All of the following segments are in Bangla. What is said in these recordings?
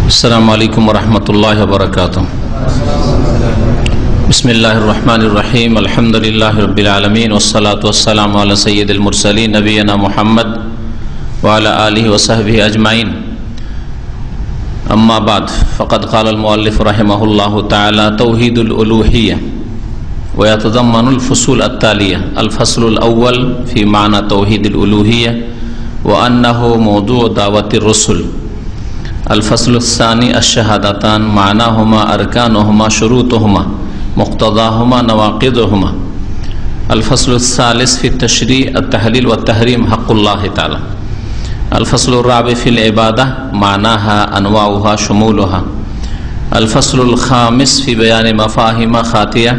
अस्सलामु अलैकुम वरहमतुल्लाहि वबरकातुहू। बिस्मिल्लाहिर रहमानिर रहीम। अल्हम्दुलिल्लाहि रब्बिल आलमीन वस्सलातु वस्सलामु अला सय्यिदिल मुरसलीन नबियना मुहम्मद व अला आलिहि व सहबिहि अजमाइन। अम्मा बाद फ़क़द क़ालल मुअल्लिफ़ रहिमहुल्लाहु तआला तौहीदुल उलूहिय्या व यतज़म्मनुल फ़ुसूल अत्तालिया। अल फ़स्लुल अव्वल फ़ी माना तौहीदिल उलूहिय्या व अन्नहु मौदूअ दावतिर रुसुल। अल-फ़स्लुस्सानी अश-शहादतान मानाहुमा अरकानुहुमा शुरूतुहुमा मुक़्तदाहुमा नवाक़िदुहुमा। अल-फ़स्लुस्सालिस फ़ी तशरीअ अत-तहलील व तहरीम हक़्क़ुल्लाहि तआला। अल-फ़स्लुर्राबि फ़िल इबादा मानाहा अनवाउहा शुमूलुहा। अल-फ़स्लुल ख़ामिस फ़ी बयान मफ़ाहिम ख़ातिया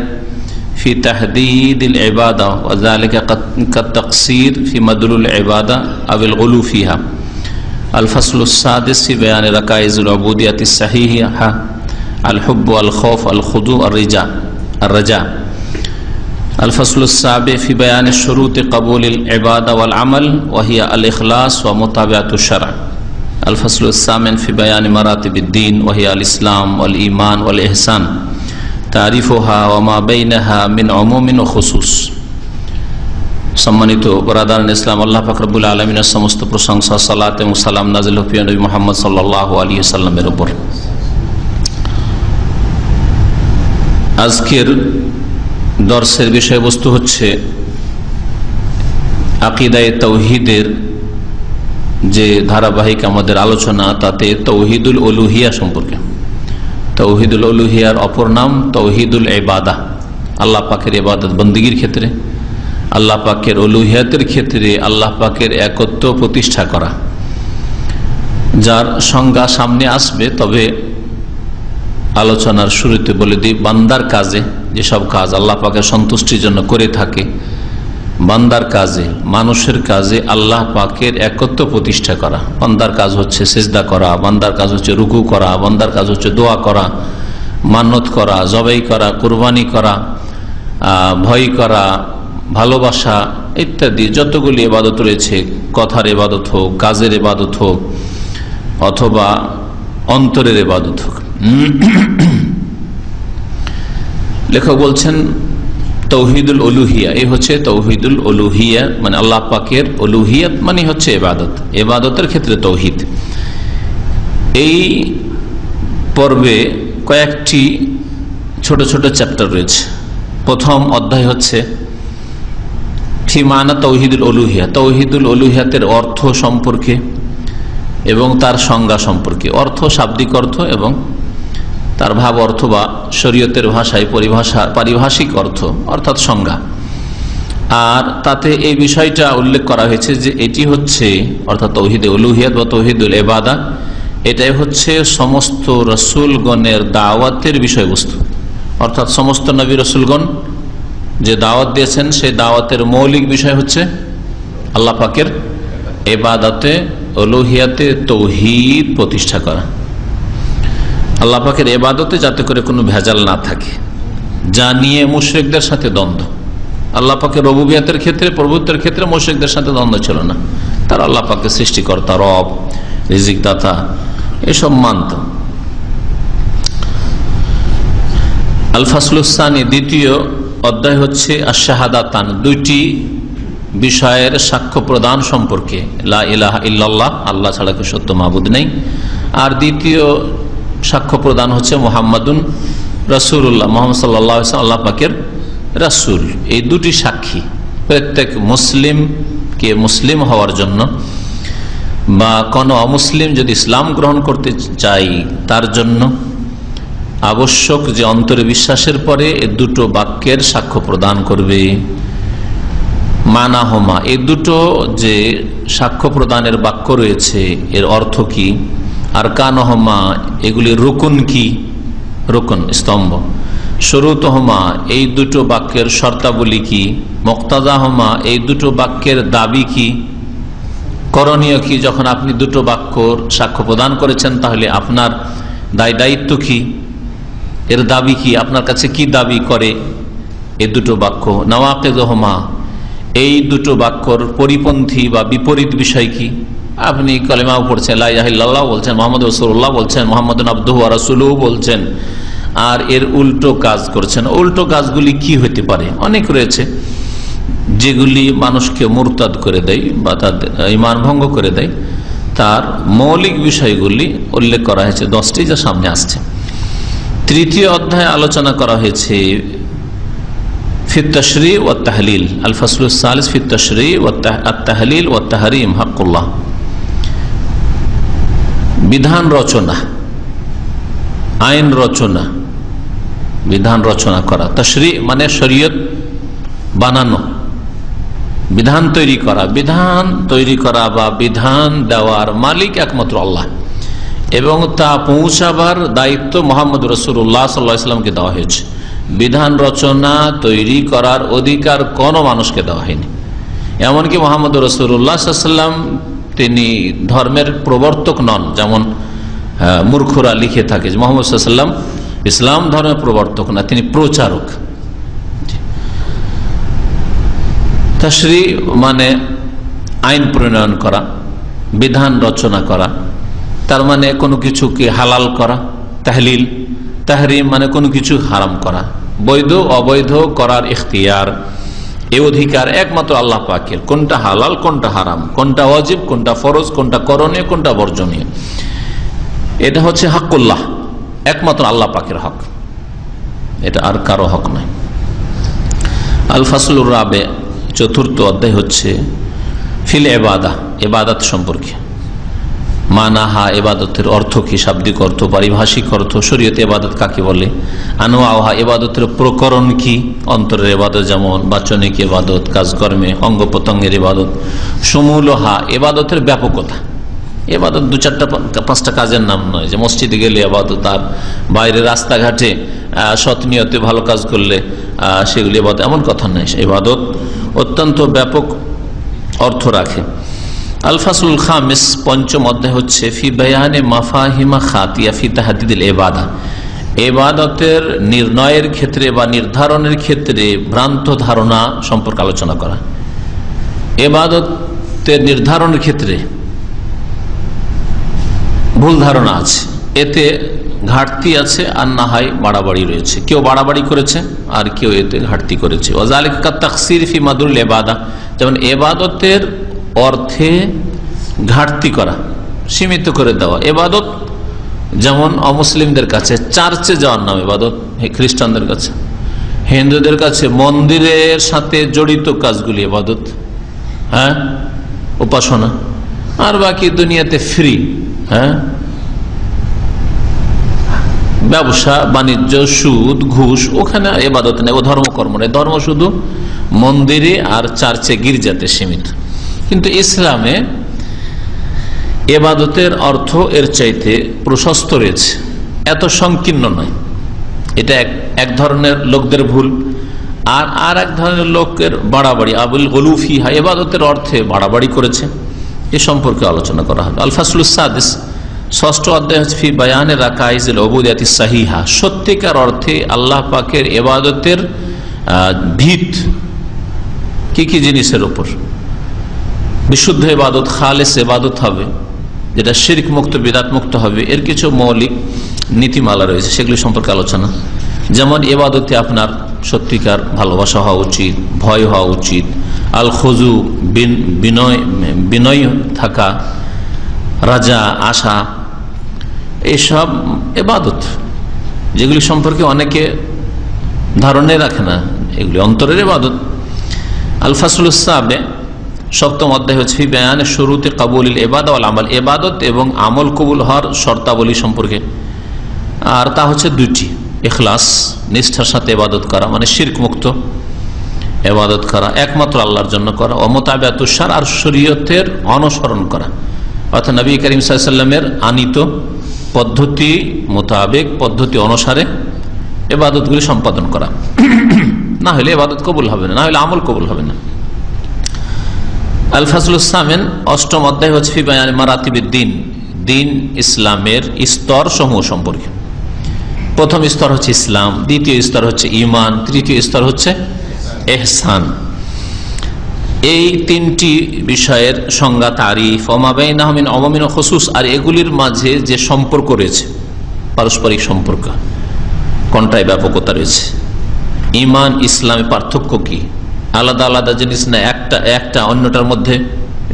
फ़ी तहदीदिल इबादा व ज़ालिका कत-तक़सीर फ़ी मदलुल इबादा अविल गुलू फ़ीहा। अल-फ़स्लुस्सादिस फ़ी बयान रकाइज़ुल उबूदिय्यति सहीहा अल-हुब्ब वल-ख़ौफ़ अल-ख़ुदू अर्रजा। अल-फ़स्लुस्साबि फ़ी बयान शुरूति क़बूलिल इबादा वल अमल व हिया अल-इख़लास व मुताबिअतुश शरअ। अल-फ़स्लुस्सामिन फ़ी बयान मरातिबिद्दीन व हिया अल-इस्लाम वल ईमान वल इहसान तारीफ़ुहा व मा बैनहा मिन उमूमिन व खुसूस। सम्मानित बरादारान इस्लाम, আল্লাহ পাক রব্বুল আলামিনের সমস্ত প্রশংসা, সালাত এবং সালাম নাযিল হোক প্রিয় নবী মুহাম্মদ সাল্লাল্লাহু আলাইহি ওয়াসাল্লামের উপর। আজকের দর্সের বিষয়বস্তু হচ্ছে আকীদায়ে তাওহীদের যে ধারাবাহিক আমাদের আলোচনা, তাতে তাওহীদুল উলুহিয়া সম্পর্কে। তাওহীদুল উলুহিয়ার অপর নাম তাওহীদুল ইবাদা। আল্লাহ পাকের ইবাদত বন্দেগীর ক্ষেত্রে, আল্লাহ পাকের উলুহিয়াতের ক্ষেত্রে আল্লাহ পাকের একত্ব প্রতিষ্ঠা করা, যার সংজ্ঞা সামনে আসবে। তবে আলোচনার শুরুতে বলে দিই, বান্দার কাজে যেসব কাজ আল্লাহ পাকের সন্তুষ্টির জন্য করে থাকে, বান্দার কাজে, মানুষের কাজে আল্লাহ পাকের একত্ব প্রতিষ্ঠা করা। বান্দার কাজ হচ্ছে সিজদা করা, বান্দার কাজ হচ্ছে রুকু করা, বান্দার কাজ হচ্ছে দোয়া করা, মান্নত করা, জবাই করা, কুরবানি করা, ভয় করা, ভালোবাসা ইত্যাদি যতগুলি ইবাদত রয়েছে, কথার ইবাদত হোক, কাজের ইবাদত হোক, অথবা অন্তরের ইবাদত হোক। লেখক বলছেন তাওহীদুল উলুহিয়া, এই হচ্ছে তাওহীদুল উলুহিয়া, মানে আল্লাহ পাকের উলুহিয়াত মানে হচ্ছে ইবাদত, ইবাদতের ক্ষেত্রে তাওহীদ। এই পর্বে কয়েকটি ছোট ছোট চ্যাপ্টার রয়েছে। প্রথম অধ্যায় হচ্ছে ফি মানা তাওহীদুল উলুহিয়া, তাওহীদুল উলুহিয়াতের অর্থ সম্পর্কে এবং তার সংজ্ঞা সম্পর্কে। অর্থ, শাব্দিক অর্থ এবং তার ভাব অর্থ বা শরীয়তের ভাষায় পারিভাষিক অর্থ অর্থাৎ সংজ্ঞা। আর তাতে এই বিষয়টা উল্লেখ করা হয়েছে যে এটি হচ্ছে অর্থাৎ তাওহীদে উলুহিয়াত বা তাওহীদুল ইবাদা, এটাই হচ্ছে সমস্ত রসুলগণের দাওয়াতের বিষয়বস্তু। অর্থাৎ সমস্ত নবী রসুলগণ যে দাওয়াত দিয়েছেন, সেই দাওয়াতের মৌলিক বিষয় হচ্ছে আল্লাহ পাকের ইবাদতে উলুহিয়াতে তাওহীদ প্রতিষ্ঠা করা। আল্লাহ পাকের ইবাদতে যাতে করে কোনো ভেজাল না থাকে, যা নিয়ে মুশরিকদের সাথে দ্বন্দ্ব। আল্লাহ পাকের রুবুবিয়তের ক্ষেত্রে, প্রভুত্বের ক্ষেত্রে মুশরিকদের সাথে দ্বন্দ্ব ছিল না। তারা আল্লাহ পাকের সৃষ্টিকর্তা, রব, রিজিক দাতা এসব মানত। আল ফাসলুসানি, দ্বিতীয় অধ্যায় হচ্ছে আশ-শাহাদাতান, দুইটি বিষয়ের সাক্ষ্য প্রদান সম্পর্কে। লা ইলাহা ইল্লাল্লাহ, আল্লাহ ছাড়া কেউ সত্য মাবুদ নেই। আর দ্বিতীয় সাক্ষ্য প্রদান হচ্ছে মুহাম্মাদুন রাসূলুল্লাহ, মুহাম্মদ সাল্লাল্লাহু আলাইহি ওয়াসাল্লাম আল্লাহ পাকের রাসূল। এই দুটি সাক্ষী প্রত্যেক মুসলিমকে মুসলিম হওয়ার জন্য বা কোনো অমুসলিম যদি ইসলাম গ্রহণ করতে চাই তার জন্য আবশ্যক যে অন্তরে বিশ্বাসের পরে এ দুটো বাক্যের সাক্ষ্য প্রদান করবে। মানাহুমা, এই দুটো যে সাক্ষ্য প্রদানের বাক্য রয়েছে এর অর্থ কি? আরকানহুমা, এগুলির রুকুন কি? রুকুন স্তম্ভ। শুরুতহুমা, এই দুটো বাক্যের শর্তাবলী কি? মুক্তাদাহুমা, এই দুটো বাক্যের দাবি কি, করণীয় কি? যখন আপনি দুটো বাক্যর সাক্ষ্য প্রদান করেছেন তাহলে আপনার দায়িত্ব কি, এর দাবি কি, আপনার কাছে কি দাবি করে এই দুটো বাক্য। নওয়াকিদুহুমা, এই দুটো বাক্যর পরিপন্থী বা বিপরীত বিষয় কি, আপনি কালেমাও পড়ছেন, লা ইলাহা ইল্লাল্লাহ বলছেন, মুহাম্মদ রাসূলুল্লাহ বলছেন, মুহাম্মাদুন আবদুহু ওয়া রাসূলুহু বলছেন, আর এর উল্টো কাজ করছেন। উল্টো কাজগুলি কি হতে পারে? অনেক রয়েছে, যেগুলি মানুষকে মুরতাদ করে দেয় বা তাদের ঈমান ভঙ্গ করে দেয়। তার মৌলিক বিষয়গুলি উল্লেখ করা হয়েছে 10টি, যা সামনে আসছে। তৃতীয় অধ্যায়ে আলোচনা করা হয়েছে ফি তাশরী ওয়া তাহলিল, আল ফাসলুস সালিস ফি তাশরী ওয়া তাহলিল ওয়া তাহরীম হাক্কুল্লাহ। বিধান রচনা, আইন রচনা, বিধান রচনা করা। তাশরী মানে শরীয়ত বানানো, বিধান তৈরি করা। বিধান তৈরি করা বা বিধান দেওয়ার মালিক একমাত্র আল্লাহ, এবং তা পৌঁছাবার দায়িত্ব মুহাম্মদ রাসূলুল্লাহ সাল্লাল্লাহু আলাইহি ওয়াসাল্লামকে দেওয়া হয়েছে। বিধান রচনা তৈরি করার অধিকার কোনো মানুষকে দেওয়া হয়নি। এমনকি মুহাম্মদ রাসূলুল্লাহ সাল্লাল্লাহু আলাইহি ওয়াসাল্লাম তিনি ধর্মের প্রবর্তক নন, যেমন মূর্খরা লিখে থাকে যে মুহাম্মদ সাল্লাল্লাহু আলাইহি ওয়াসাল্লাম ইসলাম ধর্মের প্রবর্তক না, তিনি প্রচারক। তাশরী মানে আইন প্রণয়ন করা, বিধান রচনা করা, তার মানে কোনো কিছুকে হালাল করা। তাহলিল, তাহরিম মানে কোনো কিছু হারাম করা। বৈধ অবৈধ করার ইখতিয়ার, এই অধিকার একমাত্র আল্লাহ পাকের। কোনটা হালাল, কোনটা হারাম, কোনটা ওয়াজিব, কোনটা ফরজ, কোনটা করণীয়, কোনটা বর্জনীয়, এটা হচ্ছে হকুল্লাহ, একমাত্র আল্লাহ পাকের হক, এটা আর কারো হক নয়। আল ফাসলুর রাবে, চতুর্থ অধ্যায় হচ্ছে ফিল ইবাদা, ইবাদত সম্পর্কে। মানাহা, ইবাদতের অর্থ কি, শাব্দিক অর্থ, পারিভাষিক অর্থ, শরীয়তে ইবাদত কাকে বলে, আনওয়াহা, ইবাদতের প্রকরণ কি, অন্তরের ইবাদত যেমন বাচনিক ইবাদত, কাজকর্মে অঙ্গ প্রত্যঙ্গের ইবাদত, সমূলহা, ইবাদতের ব্যাপকতা। ইবাদত 2-4-5টা কাজের নাম নয়, যে মসজিদে গেলে ইবাদত, আর বাইরে রাস্তাঘাটে সৎ নিয়তে ভালো কাজ করলে সেগুলি ইবাদত, এমন কথা নয়। ইবাদত অত্যন্ত ব্যাপক অর্থ রাখে। আল ফাসলুল খামিস, পঞ্চম অধ্যায় হচ্ছে ফি বায়ানে মাফাহিমা খাতিয়া ফি তাহদিদিল ইবাদা, ইবাদতের নির্ণয়ের ক্ষেত্রে বা নির্ধারণের ক্ষেত্রে ভ্রান্ত ধারণা সম্পর্কে আলোচনা করা। ইবাদতের নির্ধারণের ক্ষেত্রে ভুল ধারণা আছে, এতে ঘাটতি আছে, আর না হয় বাড়াবাড়ি রয়েছে। কেউ বাড়াবাড়ি করেছে আর কেউ এতে ঘাটতি করেছে। ওয়াজালিকা তাকসির ফি মাদুল ইবাদা, যেমন ইবাদতের অর্থে ঘাটতি করা, সীমিত করে দেওয়া। ইবাদত যেমন অমুসলিমদের কাছে চার্চে যাওয়ার নাম ইবাদত, খ্রিস্টানদের কাছে, হিন্দুদের কাছে মন্দিরের সাথে জড়িত কাজগুলি ইবাদত, হ্যাঁ, উপাসনা। আর বাকি দুনিয়াতে ফ্রি, হ্যাঁ, ব্যবসা বাণিজ্য, সুদ, ঘুষ, ওখানে ইবাদত নেই, ও ধর্মকর্ম নেই। ধর্ম শুধু মন্দিরে আর চার্চে, গির্জাতে সীমিত। কিন্তু ইসলামে ইবাদতের অর্থ এর চাইতে প্রশস্ত রয়েছে, এত সংকীর্ণ নয়। এটা এক ধরনের লোকদের ভুল, আর এক ধরনের লোকের বাড়াবাড়ি। আবুল গলুফিহা, ইবাদতের অর্থে বাড়াবাড়ি করেছে, এ সম্পর্কে আলোচনা করা হবে। আল ফাসলুস সাদিস, ষষ্ঠ অধ্যায় হচ্ছে ফি বায়ানে রাকাইজুল উবুদিয়াতি সাহিহা, সত্যিকার অর্থে আল্লাহ পাকের ইবাদতের ভিত কি কি জিনিসের উপর। বিশুদ্ধ ইবাদত, খালেস ইবাদত হবে, যেটা শিরক মুক্ত, বিদআত মুক্ত হবে, এর কিছু মৌলিক নীতিমালা রয়েছে, সেগুলি সম্পর্কে আলোচনা। যেমন ইবাদতে আপনার সত্যিকার ভালোবাসা হওয়া উচিত, ভয় হওয়া উচিত, আল খুজু, বিনয় থাকা, রাজা, আশা, এইসব ইবাদত, যেগুলি সম্পর্কে অনেকে ধারণা রাখে না, এগুলি অন্তরের ইবাদত। আল ফাসলুস সাবে, সপ্তম অধ্যায় হচ্ছে ফি বায়ানে শুরুতে কবুলিল ইবাদা ওয়াল আমাল, ইবাদত এবং আমল কবুল হওয়ার শর্তাবলী সম্পর্কে। আর তা হচ্ছে দুটি, ইখলাস, নিষ্ঠার সাথে ইবাদত করা, মানে শিরক মুক্ত ইবাদত করা, একমাত্র আল্লাহর জন্য করা, ও মুতাবিআতুশ শারআ, আর শরীয়তের অনুসরণ করা, অর্থাৎ নবী করিম সাল্লাল্লাহু আলাইহি ওয়াসাল্লামের আনিত পদ্ধতি মোতাবেক, পদ্ধতি অনুসারে ইবাদতগুলি সম্পাদন করা। না হলে ইবাদত কবুল হবে না, না হলে আমল কবুল হবে না। আল ফাসলুস সামিন, অষ্টম অধ্যায় হচ্ছে ফি বায়ানে মারাতিবিদ দ্বীন, দ্বীন ইসলামের স্তর সমূহ সম্পর্কে। প্রথম স্তর হচ্ছে ইসলাম, দ্বিতীয় স্তর হচ্ছে ঈমান, তৃতীয় স্তর হচ্ছে ইহসান। এই তিনটি বিষয়ের সংজ্ঞা, তারিফ, ওমা বাইনাহুম মিন উমুমিন ওয়া খুসুস, আর এগুলির মাঝে যে সম্পর্ক রয়েছে, পারস্পরিক সম্পর্ক, কোনটায় ব্যাপকতা রয়েছে। ঈমান ইসলামে পার্থক্য কি? আলাদা আলাদা জিনিস না, একটা অন্যটার মধ্যে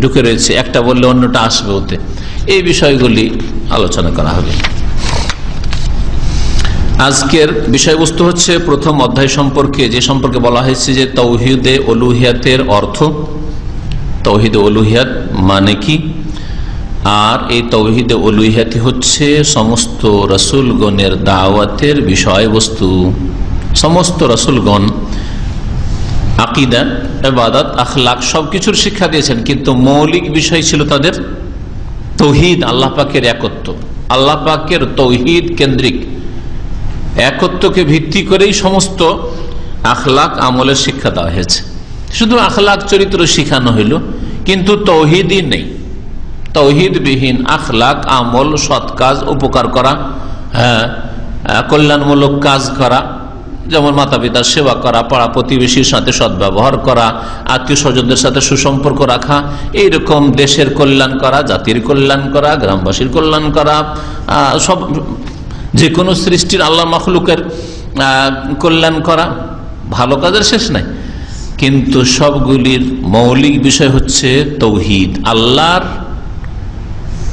ঢুকে রয়েছে, একটা বললে অন্যটা আসবে ওতে। এই বিষয়গুলি আলোচনা করা হবে। আজকের বিষয়বস্তু হচ্ছে প্রথম অধ্যায় সম্পর্কে, যে সম্পর্কে বলা হয়েছে যে তাওহীদে উলুহিয়াতের অর্থ, তাওহীদে উলুহিয়াত মানে কি, আর এই তাওহীদে উলুহিয়াত হচ্ছে সমস্ত রাসূলগণের দাওয়াতের বিষয়বস্তু। সমস্ত রাসূলগণ আকীদা, ইবাদত, আখলাক সবকিছুর শিক্ষা দিয়েছেন, কিন্তু মৌলিক বিষয় ছিল তাদের তাওহীদ, আল্লাহ পাকের একত্ব, আল্লাহ পাকের তাওহীদ কেন্দ্রিক একত্বকে ভিত্তি করেই সমস্ত আখলাক আমলের শিক্ষা দেওয়া হয়েছে। শুধু আখলাক চরিত্র শিখানো হইল, কিন্তু তাওহীদই নেই। তাওহীদবিহীন আখলাক, আমল, সৎ কাজ, উপকার করা, কল্যাণমূলক কাজ করা, যেমন মাতা পিতার সেবা করা, পাড়া প্রতিবেশীর সাথে সদ্ব্যবহার করা, আত্মীয় স্বজনদের সাথে সুসম্পর্ক রাখা, এইরকম দেশের কল্যাণ করা, জাতির কল্যাণ করা, গ্রামবাসীর কল্যাণ করা, সব যে কোনো সৃষ্টির আল্লাহ মাখলুকের কল্যাণ করা, ভালো কাজের শেষ নাই। কিন্তু সবগুলির মৌলিক বিষয় হচ্ছে তাওহীদ, আল্লাহর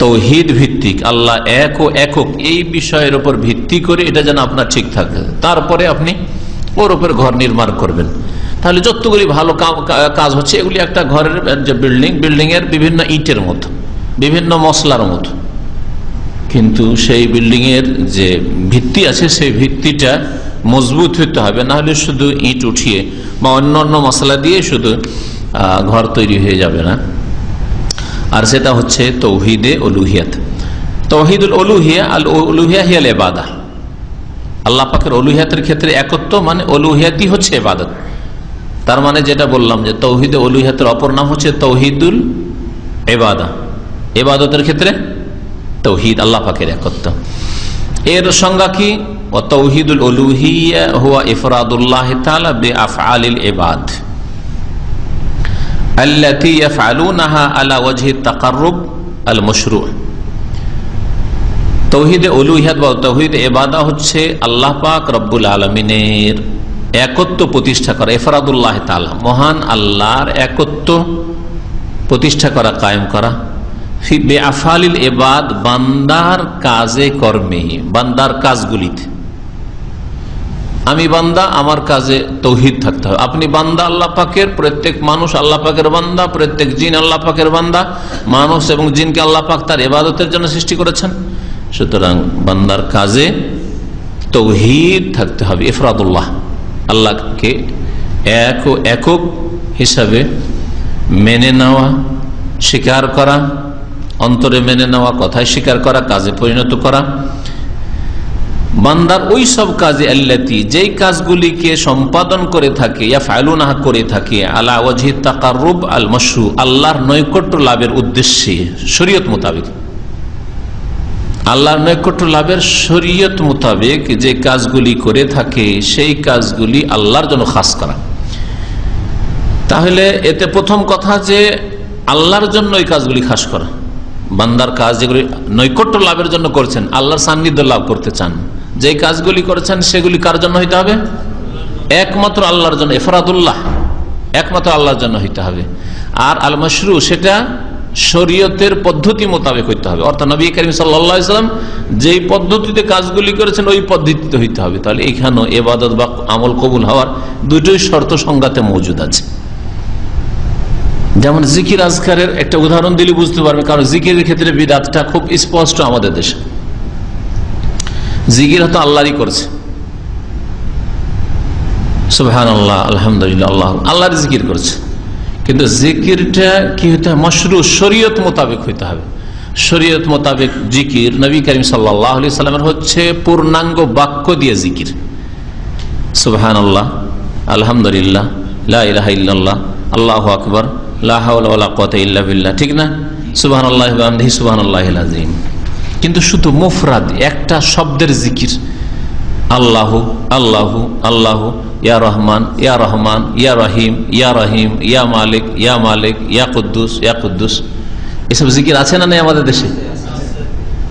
তাওহীদ ভিত্তিক, আল্লাহ এক ও একক, এই বিষয়ের উপর ভিত্তি করে এটা যেন আপনার ঠিক থাকে, তারপরে আপনি ওর উপর ঘর নির্মাণ করবেন। তাহলে যতগুলি ভালো কাজ হচ্ছে এগুলি একটা ঘরের যে বিল্ডিং এর বিভিন্ন ইটের মতো, বিভিন্ন মশলার মতো, কিন্তু সেই বিল্ডিং এর যে ভিত্তি আছে সেই ভিত্তিটা মজবুত হতে হবে, না হলে শুধু ইট উঠিয়ে বা অন্য মশলা দিয়ে শুধু ঘর তৈরি হয়ে যাবে না। আর সেটা হচ্ছে তাওহীদে উলুহিয়াত। তাওহীদুল উলুহিয়া, আল উলুহিয়া হিয়াল ইবাদা, আল্লাহ পাকের উলুহিয়াতের ক্ষেত্রে একত্ব মানে উলুহিয়াতই হচ্ছে ইবাদত। তার মানে যেটা বললাম যে তাওহীদে উলুহিয়াতের অপর নাম হচ্ছে তাওহীদুল ইবাদা, ইবাদতের ক্ষেত্রে তাওহীদ, আল্লাহ পাকের একত্ব। এর সংজ্ঞা কি? ওয়া তাওহীদুল উলুহিয়া হুয়া ইফরাদুল্লাহ তাআলা বিআফআলিল ইবাদ আল্লাতী ইয়াফআলুনাহা আলা ওয়াজহি তাকাররুব আল মাশরু'। তাওহীদে উলুহিয়াত বা তাওহীদে ইবাদা হচ্ছে আল্লাহ পাক রব্বুল আলামিনের একত্ব প্রতিষ্ঠা করা, ইফরাদুল্লাহ তাআলা, মহান আল্লাহর একত্ব প্রতিষ্ঠা করা, কায়েম করা, বেআফালিল ইবাদ, বান্দার কাজে কর্মে, বান্দার কাজগুলিতে। আমি বান্দা, আমার কাজে তাওহীদ থাকতে হবে। আপনি বান্দা আল্লাহ পাকের, প্রত্যেক মানুষ আল্লাহ পাকের বান্দা, প্রত্যেক জিন আল্লাহ পাকের বান্দা। মানুষ এবং জিনকে আল্লাহ পাক তার ইবাদতের জন্য সৃষ্টি করেছেন, সুতরাং বান্দার কাজে তাওহীদ থাকতে হবে, ইফরাদুল্লাহ, আল্লাহকে এক ও একক হিসাবে মেনে নেওয়া, স্বীকার করা, অন্তরে মেনে নেওয়া, কথায় স্বীকার করা, কাজে পরিণত করা। বান্দার ওই সব কাজে আল্লাতী, যেই কাজগুলিকে সম্পাদন করে থাকে, ইয়াফআলুনাহা করে থাকে, আলা ওয়াজহি তাকাররুব আল মাশরু', আল্লাহর নৈকট্য লাভের উদ্দেশ্যে, শরীয়ত মোতাবেক, আল্লাহর নৈকট্য লাভের শরীয়ত মোতাবেক যে কাজগুলি করে থাকে সেই কাজগুলি আল্লাহর জন্য খাস করা। তাহলে এতে প্রথম কথা যে আল্লাহর জন্য এই কাজগুলি খাস করা, বান্দার কাজ যেগুলি নৈকট্য লাভের জন্য করছেন, আল্লাহর সান্নিধ্য লাভ করতে চান, যে কাজগুলি করেছেন সেগুলি কার জন্য হইতে হবে? একমাত্র আল্লাহর জন্য, ইফরাদুল্লাহ, একমাত্র আল্লাহর জন্য হইতে হবে। আর আল মাশরু, সেটা শরীয়তের পদ্ধতি মোতাবেক হইতে হবে, অর্থাৎ নবী করিম সাল্লাল্লাহু আলাইহি ওয়াসাল্লাম যেই পদ্ধতিতে কাজগুলি করেছেন ওই পদ্ধতিতে হইতে হবে। তাহলে এখানেও ইবাদত বা আমল কবুল হওয়ার দুটোই শর্ত সংজ্ঞাতে মজুদ আছে। যেমন জিকির আজকারের একটা উদাহরণ দিলে বুঝতে পারবে, কারণ জিকিরের ক্ষেত্রে বিদআতটা খুব স্পষ্ট আমাদের দেশে। জিকির হয়তো আল্লাহরই করছে, সুবহানাল্লাহ, আলহামদুলিল্লাহ, আল্লাহ, আল্লাহর জিকির করছে, কিন্তু জিকিরটা কি হইতে হবে? মাশরু', শরীয়ত মোতাবেক হইতে হবে। শরীয়ত মোতাবেক জিকির নবী করিম সাল্লাল্লাহু আলাইহি সাল্লামের হচ্ছে পূর্ণাঙ্গ বাক্য দিয়ে জিকির, সুবহানাল্লাহ, আলহামদুলিল্লাহ, লা ইলাহা ইল্লাল্লাহ, আল্লাহু আকবার, লা হাওলা ওয়ালা কুওয়াতা ইল্লা বিল্লাহ, ঠিক না? সুবহানাল্লাহি ওয়া বিহামদিহি সুবহানাল্লাহিল আযীম। কিন্তু শুধু মুফরাদ একটা শব্দের জিকির, আল্লাহু আল্লাহু আল্লাহু ইয়া রহমান, ইয়া রহমান, ইয়া রহিম, ইয়া রহিম, ইয়া মালিক, ইয়া মালিক, ইয়া কুদ্দুস, ইয়া কুদ্দুস, এসব জিকির আছে না নেই আমাদের দেশে?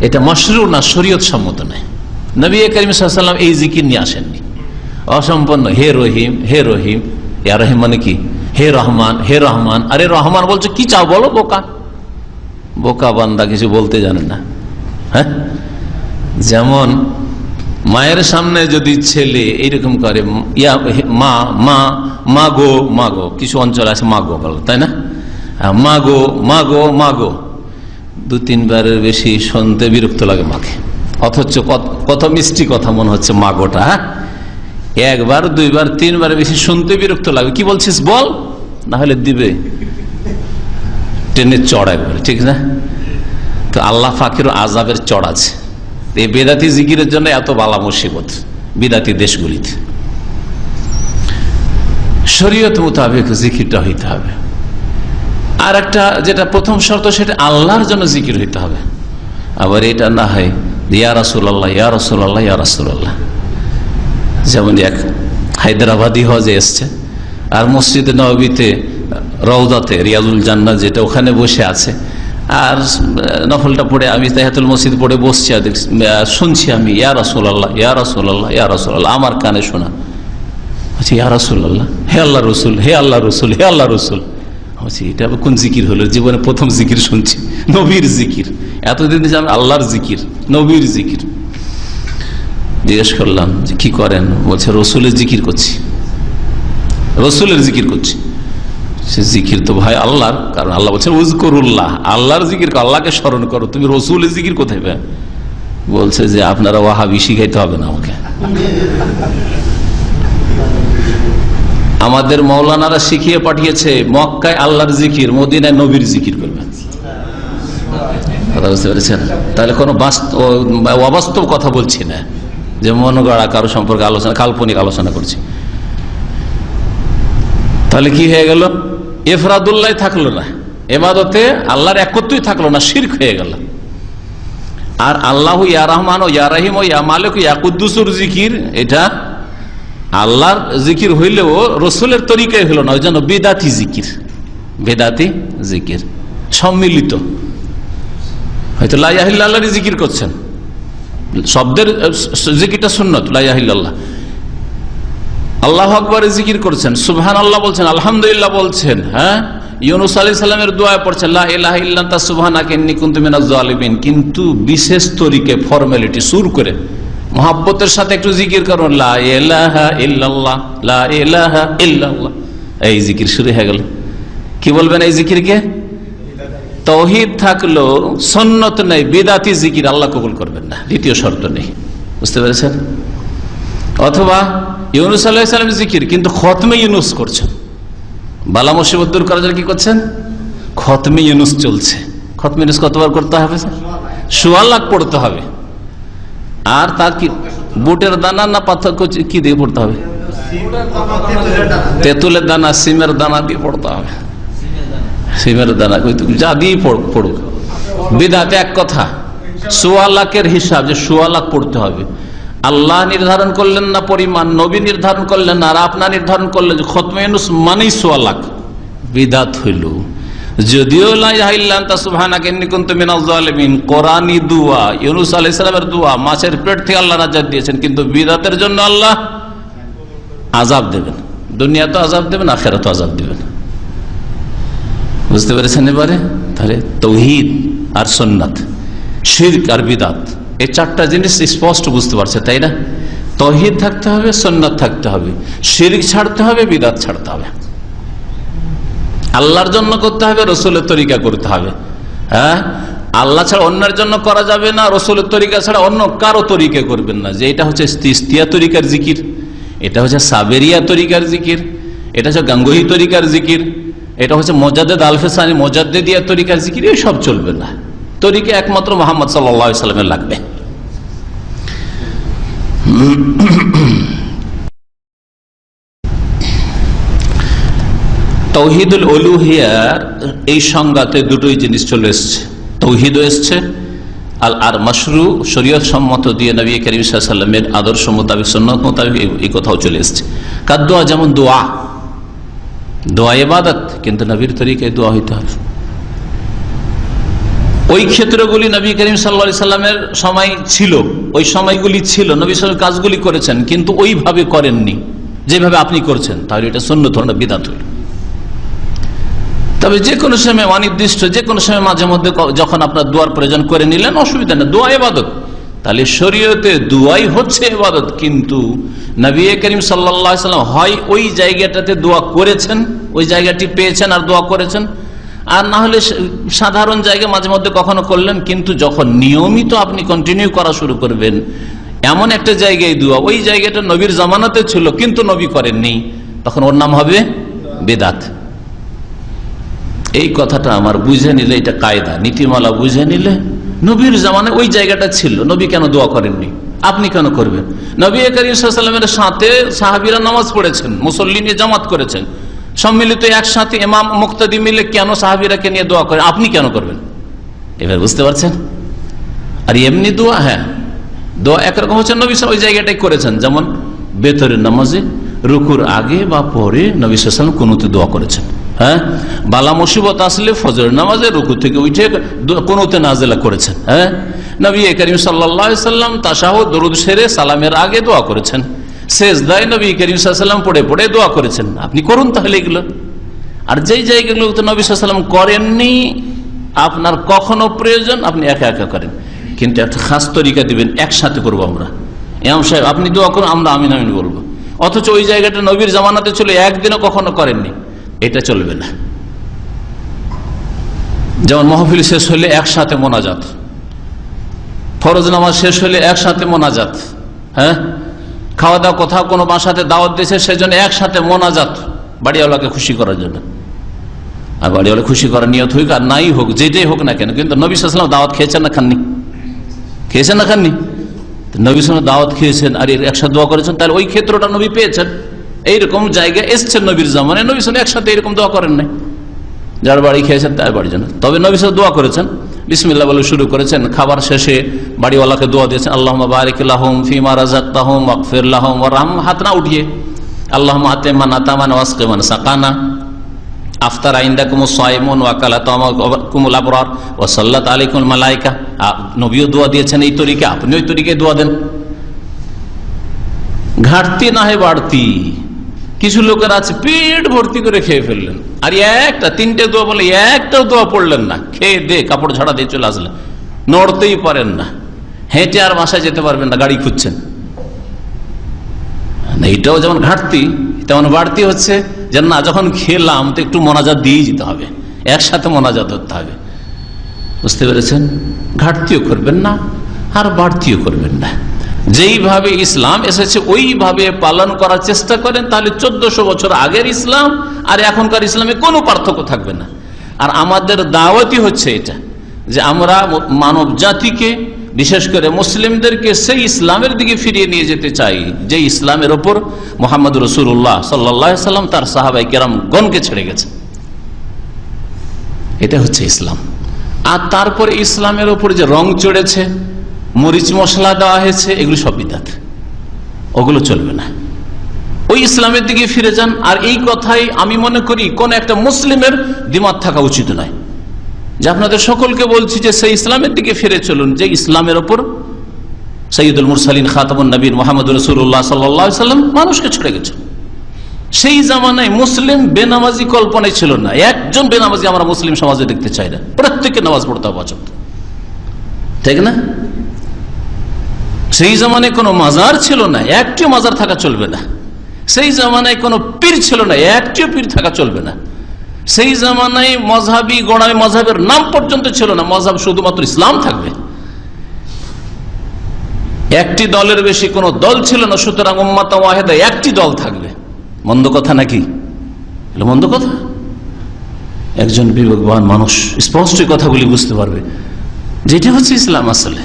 এটা মশরু না, শরীয়ত সম্মত নয়। নবী করিম সাল্লাল্লাহু আলাইহি ওয়াসাল্লাম এই জিকির নিয়ে আসেননি, অসম্পন্ন। হে রহিম, হে রহিম, ইয়া রহিম মানে কি? হে রহমান, হে রহমান। আরে রহমান বলছো কি চাও বলো? বোকা বোকা বান্দা, কিছু বলতে জানে না। হ্যাঁ, যেমন মায়ের সামনে যদি ছেলে এইরকম করে ইয়া মা, মা, মা গো, মা গো, কিছু অঞ্চল আছে মা গো বলো, তাই না? মা গো, মা গো, মা গো, 2-3বারের বেশি শুনতে বিরক্ত লাগে মাকে, অথচ কত মিষ্টি কথা মনে হচ্ছে মা গোটা। হ্যাঁ, 1বার 2বার 3বারের বেশি শুনতে বিরক্ত লাগে। কি বলছিস বল, না হলে দিবে টেনে চড় একবারে, ঠিক না? তো আল্লাহ ফাকির আজাবের চড় আছে এই বেদাতি জিকিরের জন্য, এত বালা মুসিবত বিদাতি দেশগুলিতে। শরীয়ত মোতাবেক জিকিরটা হইতে হবে। আর একটা যেটা প্রথম শর্ত, সেটা আল্লাহর জন্য জিকির হইতে হবে। আবার এটা না হয় ইয়া রাসূলুল্লাহ, ইয়া রাসূলুল্লাহ, ইয়া রাসূলুল্লাহ। যেমন এক হায়দ্রাবাদি হজে এসছে, আর মসজিদে নববীতে রওজাতে রিয়াজুল জান্নাত যেটা, ওখানে বসে আছে, আর নফলটা পড়ে আমি তাহিয়াতুল মসজিদ পড়ে বসছি, আর শুনছি আমি ইয়া রাসূলুল্লাহ, ইয়া রাসূলুল্লাহ, ইয়া রাসূলুল্লাহ, আমার কানে শোনা বলছি ইয়া রাসূলুল্লাহ, হে আল্লাহ রসুল, হে আল্লাহ রসুল, হে আল্লাহ রসুল। বলছি এটা কোন জিকির হলো? জীবনে প্রথম জিকির শুনছি, নবীর জিকির। এতদিন আমি আল্লাহর জিকির, নবীর জিকির। জিজ্ঞেস করলাম যে কি করেন? বলছে রসুলের জিকির করছি, রসুলের জিকির করছি। সে জিকির তো ভাই আল্লাহর, কারণ আল্লাহ বলছে উযকুরুল্লাহ, আল্লাহর জিকির, আল্লাহকে স্মরণ করো। তুমি রসুলের জিকির কোথায় পাবে? বলছে যে আপনারা ওয়াহাবি শিখাইতে হবে না আমাকে, আমাদের মৌলানারা শিখিয়ে পাঠিয়েছে মক্কায় আল্লাহর জিকির, মদিনায় নবীর জিকির করবেন। কথা বুঝতে পেরেছেন? তাহলে কোনো অবাস্তব কথা বলছি না, যে মন গড়া কারো সম্পর্কে আলোচনা, কাল্পনিক আলোচনা করছি। তাহলে কি হয়ে গেল? ইফরাদুল্লাহ থাকলো না, ইবাদতে আল্লাহর একত্রই থাকলো না, শিরক হয়ে গেল। আর আল্লাহ ইয়া রহমান ও ইয়া রহিম ও ইয়া মালিক ইয়া কুদ্দুসুর জিকির, এটা আল্লাহর জিকির হইলেও রসুলের তরিকায় হইল না, ওই জন্য বেদাতি জিকির, বেদাতি জিকির সম্মিলিত। হয়তো লা ইলাহা ইল্লাল্লাহর জিকির করছেন, শব্দের জিকিরটা সুন্নত, লা ইলাহা ইল্লাল্লাহ, আল্লাহু আকবারের জিকির করছেন, সুবহানাল্লাহ বলছেন, আলহামদুলিল্লাহ বলছেন। হ্যাঁ, ইউনূস আলাইহিস সালামের দোয়া পড়ছেন, লা ইলাহা ইল্লা আনতা সুবহানাকা ইন্নী কুনতু মিনাজ জালিমিন। কিন্তু বিশেষ তরিকে, ফর্মালিটি সুর করে, মহাব্বতের সাথে একটু জিকির করুন, লা ইলাহা ইল্লাল্লাহ, লা ইলাহা ইল্লাল্লাহ, এই জিকির শুরু হয়ে গেল। কি বলবেন এই জিকিরকে? তাওহীদ থাকলো, সুন্নত নেই, বিদআতি জিকির আল্লাহ কবুল করবেন না, দ্বিতীয় শর্ত নেই। বুঝতে পেরেছেন? অথবা ইউনূস আলাইহিস সালামের জিকির, কিন্তু খতমে ইউনূস করছেন, বালা মুসিবত দূর করার জন্য কি করছেন? খতমে ইউনূস চলছে। খতমে ইউনূস কতবার করতে হবে? 1.25 লাখ পড়তে হবে। আর তার কি বুটের দানা না পাথর কি দিয়ে পড়তে হবে? তেঁতুলের দানা, সিমের দানা দিয়ে পড়তে হবে। সিমের দানা যা দিয়ে পড়ুক, বিদআতে এক কথা। 1.25 লাখের হিসাব, যে 1.25 লাখ পড়তে হবে। আল্লাহ নির্ধারণ করলেন না পরিমাণ, নবী নির্ধারণ করলেন না, আর আপনার নির্ধারণ করলেন যে খতমে ইউনূস মানেই 1.25 লাখ। বিদআত হইল। যদিও লা ইলাহা ইল্লা আনতা সুবহানাকা ইন্নী কুনতু মিনাজ জালিমিন কোরআনী দোয়া, ইউনূস আলাইহিস সালামের দোয়া, মাছের পেট থেকে আল্লাহ নাজাত দিয়েছেন, কিন্তু বিদআতের জন্য আল্লাহ আযাব দেবেন। দুনিয়াতে আযাব দেবেন, আখিরাতে আযাব দেবেন। বুঝতে পেরেছেন এবারে? তাহলে তাওহীদ আর সুন্নাত, শিরক আর বিদআত, এই 4টা জিনিস স্পষ্ট বুঝতে পারছে, তাই না? তাওহীদ থাকতে হবে, সুন্নাত থাকতে হবে, শিরক ছাড়তে হবে, বিদআত ছাড়তে হবে। আল্লাহর জন্য করতে হবে, রসুলের তরিকা করতে হবে। হ্যাঁ, আল্লাহ ছাড়া অন্যের জন্য করা যাবে না, রসুলের তরিকা ছাড়া অন্য কারো তরিকা করবেন না। যে এটা হচ্ছে তিস্তিয়া তরিকার জিকির, এটা হচ্ছে সাবেরিয়া তরিকার জিকির, এটা হচ্ছে গাঙ্গুহি তরিকার জিকির, এটা হচ্ছে মোজাদ্দেদ আলফেসানি মোজাদ্দেদিয়া তরিকার জিকির, এই সব চলবে না। তরিকা একমাত্র মুহাম্মদ সাল্লাল্লাহু আলাইহি ওয়াসাল্লামের লাগবে। তাওহীদুল উলুহিয়ার এই সংজ্ঞাতে দুটোই জিনিস চলে এসছে, তাওহীদও এসছে আর মাশরু শরীয়ত সম্মত দিয়ে নবী করিম সাল্লাল্লাহু আলাইহি ওয়াসাল্লামের আদর্শ মোতাবেক সুন্নাত মোতাবেক এই কথাও চলে এসেছে। কার দোয়া? যেমন দোয়া ইবাদত, কিন্তু নবীর তরিকায় দোয়া হইতে হবে। ওই ক্ষেত্রগুলি নবী করিম সাল্লাল্লাহু আলাইহি ওয়াসাল্লামের সময় ছিল, ওই সময়গুলি ছিল, নবী সাল্লাল্লাহু আলাইহি ওয়াসাল্লাম কাজগুলি করেছেন, কিন্তু ওইভাবে করেননি যেভাবে আপনি করছেন, তাহলে এটা সুন্নাত হলো না, বিদআত হলো। তবে যে কোনো সময় অনির্দিষ্ট, যে কোনো সময় মাঝে মধ্যে যখন আপনার দোয়ার প্রয়োজন করে নিলেন, অসুবিধা নেই, দোয়া ইবাদত। তাহলে শরীয়তে দোয়াই হচ্ছে ইবাদত, কিন্তু নবী করিম সাল্লাল্লাহু আলাইহি ওয়াসাল্লাম হয় ওই জায়গাটাতে দোয়া করেছেন, ওই জায়গাটি পেয়েছেন আর দোয়া করেছেন, আর না হলে সাধারণ জায়গায় মাঝে মধ্যে কখনো করলেন। কিন্তু যখন নিয়মিত আপনি কন্টিনিউ করা শুরু করবেন, এমন একটা জায়গায় দোয়া, ওই জায়গাটা নবীর জামানাতে ছিল কিন্তু নবী করেননি, তখন ওর নাম হবে বিদআত। এই কথাটা আমার বুঝে নিলে, এটা কায়দা নীতিমালা বুঝে নিলে, নবীর জামানায় ওই জায়গাটা ছিল, নবী কেন দোয়া করেননি, আপনি কেন করবেন? নবী করিম সাল্লাল্লাহু আলাইহি ওয়াসাল্লামের সাথে সাহাবীরা নামাজ পড়েছেন, মুসল্লি নিয়ে জামাত করেছেন, সম্মিলিত একসাথে ইমাম মুক্তাদি মিলে কেন সাহাবীরাকে নিয়ে দোয়া করেন, আপনি কেন করবেন? এবার বুঝতে পারছেন? আর এমনি দোয়া, হ্যাঁ দোয়া একরকম হচ্ছে, নবী ওই জায়গাটাই করেছেন। যেমন বেতরের নামাজে রুকুর আগে বা পরে নবী সাল্লাল্লাহু আলাইহি ওয়াসাল্লাম কুনুতে দোয়া করেছেন। হ্যাঁ, বালা মুসিবত আসলে ফজরের নামাজে রুকু থেকে উঠে কুনুতে নাজিলা করেছেন। হ্যাঁ, নবী করিম সাল্লাল্লাহু আলাইহি ওয়াসাল্লাম তাশাহুদ দরুদ সেরে সালামের আগে দোয়া করেছেন, সেজদায় নবী করিম সাল্লাল্লাহু আলাইহি ওয়াসাল্লাম পড়ে পড়ে দোয়া করেছেন। আপনি করুন তাহলে এগুলো। আর যেই জায়গাগুলো তো নবী সাল্লাল্লাহু আলাইহি ওয়াসাল্লাম করেননি, আপনার কখনো প্রয়োজন, আপনি একা একা করেন, কিন্তু একটা খাস তরিকা দিবেন, একসাথে করবো আমরা। ইমাম সাহেব আপনি দোয়া করুন, আমরা আমিন আমিন বলবো, অথচ ওই জায়গাটা নবীর জামানাতে ছিল, একদিনও কখনো করেননি, এটা চলবে না। যেমন মাহফিল শেষ হলে একসাথে মোনাজাত, ফরজ নামাজ শেষ হলে একসাথে মোনাজাত, হ্যাঁ, খাওয়া দাওয়া কোথাও কোনো বাসাতে দাওয়াত দিয়েছে সেজন্য একসাথে মোনাজাত, বাড়িওয়ালাকে খুশি করার জন্য। আর বাড়িওয়ালা খুশি করার নিয়ত হোক আর নাই হোক, যেটাই হোক না কেন, কিন্তু নবী সাল্লাল্লাহু আলাইহি ওয়াসাল্লাম দাওয়াত খেয়েছেন না খাননি? খেয়েছেন না খাননি? নবী সাল্লাল্লাহু আলাইহি ওয়াসাল্লাম দাওয়াত খেয়েছেন আর একসাথে দোয়া করেছেন, তাহলে ওই ক্ষেত্রটা নবী পেয়েছেন। এইরকম জায়গা এসছেন নবীর জামানায়, নবী সাল্লাল্লাহু আলাইহি ওয়াসাল্লাম একসাথে এরকম দোয়া করেন নাই, যার বাড়ি খেয়েছেন তার বাড়ির জন্য। তবে নবী সাল্লাল্লাহু আলাইহি ওয়াসাল্লাম দোয়া করেছেন, বিসমিল্লাহ বলে শুরু করেছেন, খাবার শেষে বাড়িওয়ালাকে দোয়া দিয়েছেন, আল্লাহুম্মা বারিক লাহুম ফিমা রাযাকতাহুম ওয়াগফির লাহুম ওয়ারহামহুম, হাত না উঠিয়ে, আল্লাহুম্মা আতিমান আতামান ওয়াসকিমান সাকানা, আফতার ইনদাকুমুস সাইমুন ওয়া কালা তামাকুমুল আবরার ওয়া সাল্লাত আলাইকুমুল মালায়েকা। নবীও দোয়া দিয়েছেন এই তরিকা, আপনি ওই তরিকায় দোয়া দেন। ঘাটতি না হয় বাড়তি, কিছু লোকের আছে পেট ভর্তি করে খেয়ে ফেললেন, আর একটা তিনটে দোয়া বলে একটাও দোয়া পড়লেন না, খেয়ে দে কাপড় ঝাড়া দিয়ে চলে আসলেন, নড়তেই পারেন না, হেঁটে আর বাসায় যেতে পারবেন না, গাড়ি খুঁজছেন। এইটাও যেমন ঘাটতি, তেমন বাড়তি হচ্ছে যে না, যখন খেলাম তো একটু মোনাজাত দিয়েই যেতে হবে, একসাথে মোনাজাত ধরতে হবে। বুঝতে পেরেছেন? ঘাটতিও করবেন না আর বাড়তিও করবেন না, যেইভাবে ইসলাম এসেছে ওইভাবে পালন করার চেষ্টা করেন, তাহলে 1400 বছর আগের ইসলাম আর এখনকার ইসলামে কোনো পার্থক্য থাকবে না। আর আমাদের দাওয়াতই হচ্ছে এটা, যে আমরা মানব জাতিকে, বিশেষ করে মুসলিমদেরকে সেই ইসলামের দিকে ফিরিয়ে নিয়ে যেতে চাই যে ইসলামের ওপর মুহাম্মদ রাসূলুল্লাহ সাল্লাল্লাহু আলাইহি ওয়াসাল্লাম তার সাহাবায়ে কেরামগণকে ছেড়ে গেছে। এটা হচ্ছে ইসলাম। আর তারপরে ইসলামের ওপর যে রং চড়েছে, মরিচ মশলা দেওয়া হয়েছে, এগুলো সব বিদআত, ওগুলো চলবে না। ওই ইসলামের দিকে ফিরে যান। আর এই কথাই আমি মনে করি কোন একটা মুসলিমের দ্বিমত থাকা উচিত নয়, যে আপনাদের সকলকে বলছি যে সেই ইসলামের দিকে ফিরে চলুন যে ইসলামের ওপর সাইয়্যিদুল মুরসালিন খাতামুন নবীন মুহাম্মদ রাসূলুল্লাহ সাল্লাল্লাহু আলাইহি ওয়াসাল্লাম মানুষকে ছেড়ে গেছে। সেই জামানায় মুসলিম বেনামাজি কল্পনায় ছিল না, একজন বেনামাজি আমরা মুসলিম সমাজে দেখতে চাই না, প্রত্যেককে নামাজ পড়তে হবে, ঠিক না? সেই জামানায় কোনো মাজার ছিল না, একটিও মাজার থাকা চলবে না। সেই জামানায় কোনো পীর ছিল না, একটিও পীর থাকা চলবে না। সেই জামানায় মযহাবী গোড়ামি মযহাবের নাম পর্যন্ত ছিল না, মযহাব শুধুমাত্র ইসলাম থাকবে। একটি দলের বেশি কোনো দল ছিল না, সুতরাং উম্মাত ওয়াহিদা একটি দল থাকবে। মন্দ কথা নাকি? মন্দ কথা? একজন বিবেকবান মানুষ স্পষ্ট কথাগুলি বুঝতে পারবে যেটা হচ্ছে ইসলাম। আসলে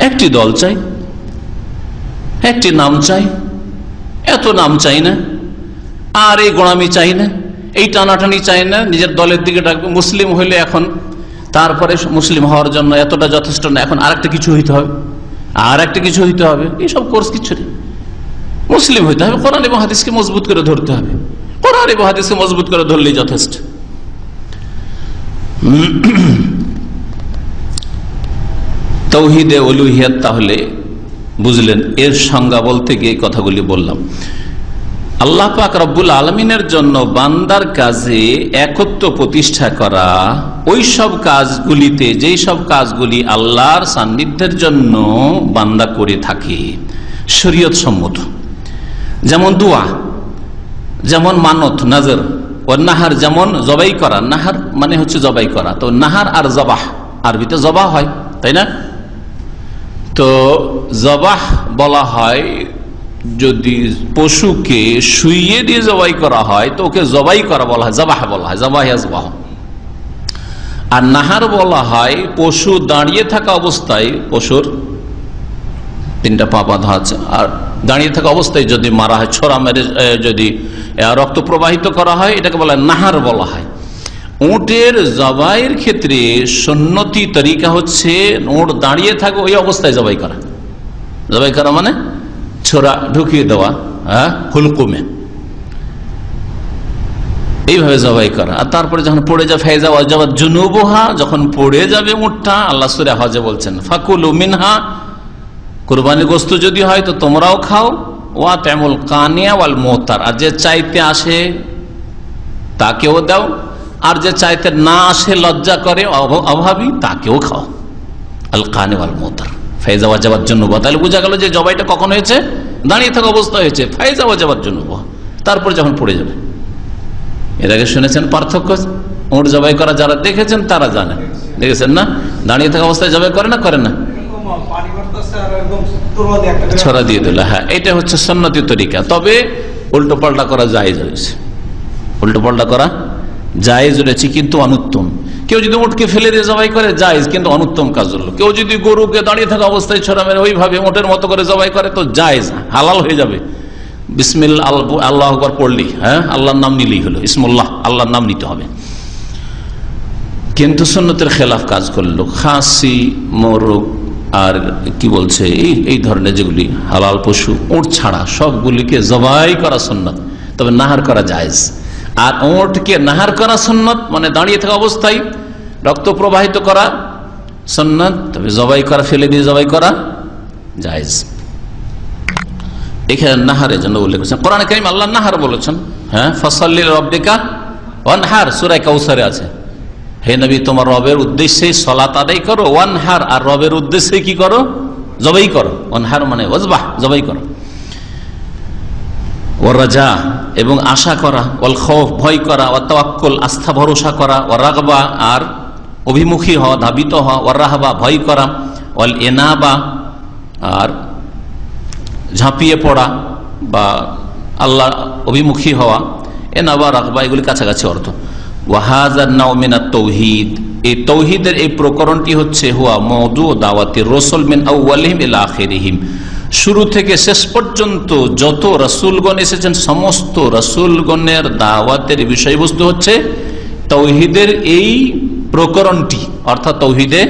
একটি দল চাই, একটি নাম চাই, এত নাম চাই না, আর এই গোড়ামি চাই না, এই টানাটানি চাই না, নিজের দলের দিকে ডাকবে। মুসলিম হইলে এখন তারপরে মুসলিম হওয়ার জন্য এতটা যথেষ্ট না, এখন আরেকটা কিছু হইতে হবে, আর একটা কিছু হইতে হবে, এইসব কোর্স কিছু নেই। মুসলিম হইতে হবে, কোরআন এবং হাদিসকে মজবুত করে ধরতে হবে, কোরআন এবং হাদিসকে মজবুত করে ধরলেই যথেষ্ট। তাওহীদে উলুহিয়াত তাহলে বুঝলেন, এর সংজ্ঞা বলতে গিয়ে কথাগুলি বললাম। আল্লাহ পাক রব্বুল আলমিনের জন্য বান্দার কাজে একত্ব প্রতিষ্ঠা করা, ওই সব কাজগুলিতে যেই সব কাজগুলি আল্লাহর সান্নিধ্যের জন্য বান্দা করে থাকে শরীয়ত সম্মত, যেমন দোয়া, যেমন মানত নাজর, ও নাহার যেমন জবাই করা, নাহার মানে হচ্ছে জবাই করা, তো নাহার আর জবাহ আরবিতে জবাহ হয়, তাই না? তো জবাহ বলা হয় যদি পশুকে শুইয়ে দিয়ে জবাই করা হয় তো ওকে জবাই করা বলা হয়, জবাহ বলা হয়, জবাহ। আর নাহার বলা হয় পশু দাঁড়িয়ে থাকা অবস্থায়, পশুর তিনটা পা বাঁধা আছে, আর দাঁড়িয়ে থাকা অবস্থায় যদি মারা হয়, ছোড়া মেরে যদি রক্ত প্রবাহিত করা হয়, এটাকে বলা হয় নাহার বলা হয়। উটের জবাইয়ের ক্ষেত্রে সুন্নতি তরিকা হচ্ছে উট দাঁড়িয়ে থাকে ওই অবস্থায় জবাই করা। জবাই করা মানে ছোড়া ঢুকিয়ে দেওয়া, হুলকুমে, এইভাবে জবাই করা। আর তারপরে যখন পড়ে যায় ফাইজা ওয়াজাবাত জুনুবুহা, যখন পড়ে যাবে উটটা, আল্লাহ সূরা হজে বলছেন ফাকুলু মিনহা, কুরবানির গোশত যদি হয় তো তোমরাও খাও, ওয়া তামুল কানিয়া ওয়াল মুতার, আর যে চাইতে আসে তাকেও দাও, আর যে চাইতে না আসে লজ্জা করে অভাবী তাকেও খাও। আল কানি ওয়াল মুতার ফাইজা ওয়াজাবাত জুনুবুহা, তাহলে বোঝা গেল যে জবাইটা কখন হয়েছে? দাঁড়িয়ে থাকা অবস্থা হয়েছে, ফাইজা ওয়াজাবাত জুনুবুহা, তারপর যখন পড়ে যাবে। এর আগে শুনেছেন পার্থক্য? উট জবাই করা যারা দেখেছেন তারা জানেন, দেখেছেন না? দাঁড়িয়ে থাকা অবস্থায় জবাই করে না, করে না, ছড়া দিয়ে দিল, হ্যাঁ, এটা হচ্ছে সুন্নতি তরিকা। তবে উল্টো পাল্টা করা জায়েজ হয়েছে, উল্টো পাল্টা করা জায়েজ রয়েছে, কিন্তু অনুত্তম। কেউ যদি উটকে ফেলে দিয়ে জবাই করে জায়েজ, কিন্তু অনুত্তম কাজ হলো। কেউ যদি গরুকে দাঁড়িয়ে থাকা অবস্থায় ছড়া মেরে ওইভাবে উটের মতো করে জবাই করে তো জায়েজ, হালাল হয়ে যাবে। বিসমিল্লাহ আল্লাহু আকবার পড়লি, হ্যাঁ, আল্লাহর নাম নিলেই হলো, ইসমুল্লাহ, আল্লাহর নাম নিতে হবে। কিন্তু সুন্নতের খেলাফ কাজ করলো, খাসি, মোরগ আর কি বলছে এই ধরনের যেগুলি হালাল পশু, উট ছাড়া সবগুলিকে জবাই করা সুন্নত, তবে নাহার করা জায়েজ। আর উটকে নাহার করা সুন্নত মানে দাঁড়িয়ে থাকা অবস্থায় রক্ত প্রবাহিত করা সুন্নত, তবে জবাই করা, ফেলে দিয়ে জবাই করা জায়েজ। এখানে নাহারের জন্য উল্লেখ করেছেন কোরআনে কারীম, আল্লাহ নাহার বলেছেন, হ্যাঁ, ফাসাল্লি লিরাব্বিকা ওয়ানহার, সূরা কাউসারে আছে, হে নবী তোমার রবের উদ্দেশ্যে সালাত আদায় করো, ওয়ানহার, আর রবের উদ্দেশ্যে কি করো? জবাই করো। ওয়ানহার মানে ওয়াজবাহ, জবাই করো। ওয়ার রাজা, এবং আশা করা, ওয়াল খাউফ, ভয় করা, ওয়া তাওয়াক্কুল, আস্থা ভরসা করা, ওয়ার রাগবা, আর অভিমুখী হওয়া, ধাবিত হওয়া, ওয়ার রাহবা, ভয় করা, ওয়াল ইনাবা, আর ঝাঁপিয়ে পড়া বা আল্লাহ অভিমুখী হওয়া, এনাবা রাগবা, এগুলি কাছাকাছি অর্থ। ওয়াহাজার নাও মিনাত তাওহীদ, এই তাওহীদের এই প্রকরণটি হচ্ছে হুয়া মওদু দাওয়াতির রাসূল মিন আউয়ালিহিম ইলা আখিরিহিম, শুরু থেকে শেষ পর্যন্ত যত রাসূলগণ এসেছেন সমস্ত রাসূলগণের দাওয়াতের বিষয়বস্তু হচ্ছে তাওহীদের এই প্রকরণটি, অর্থাৎ তাওহীদে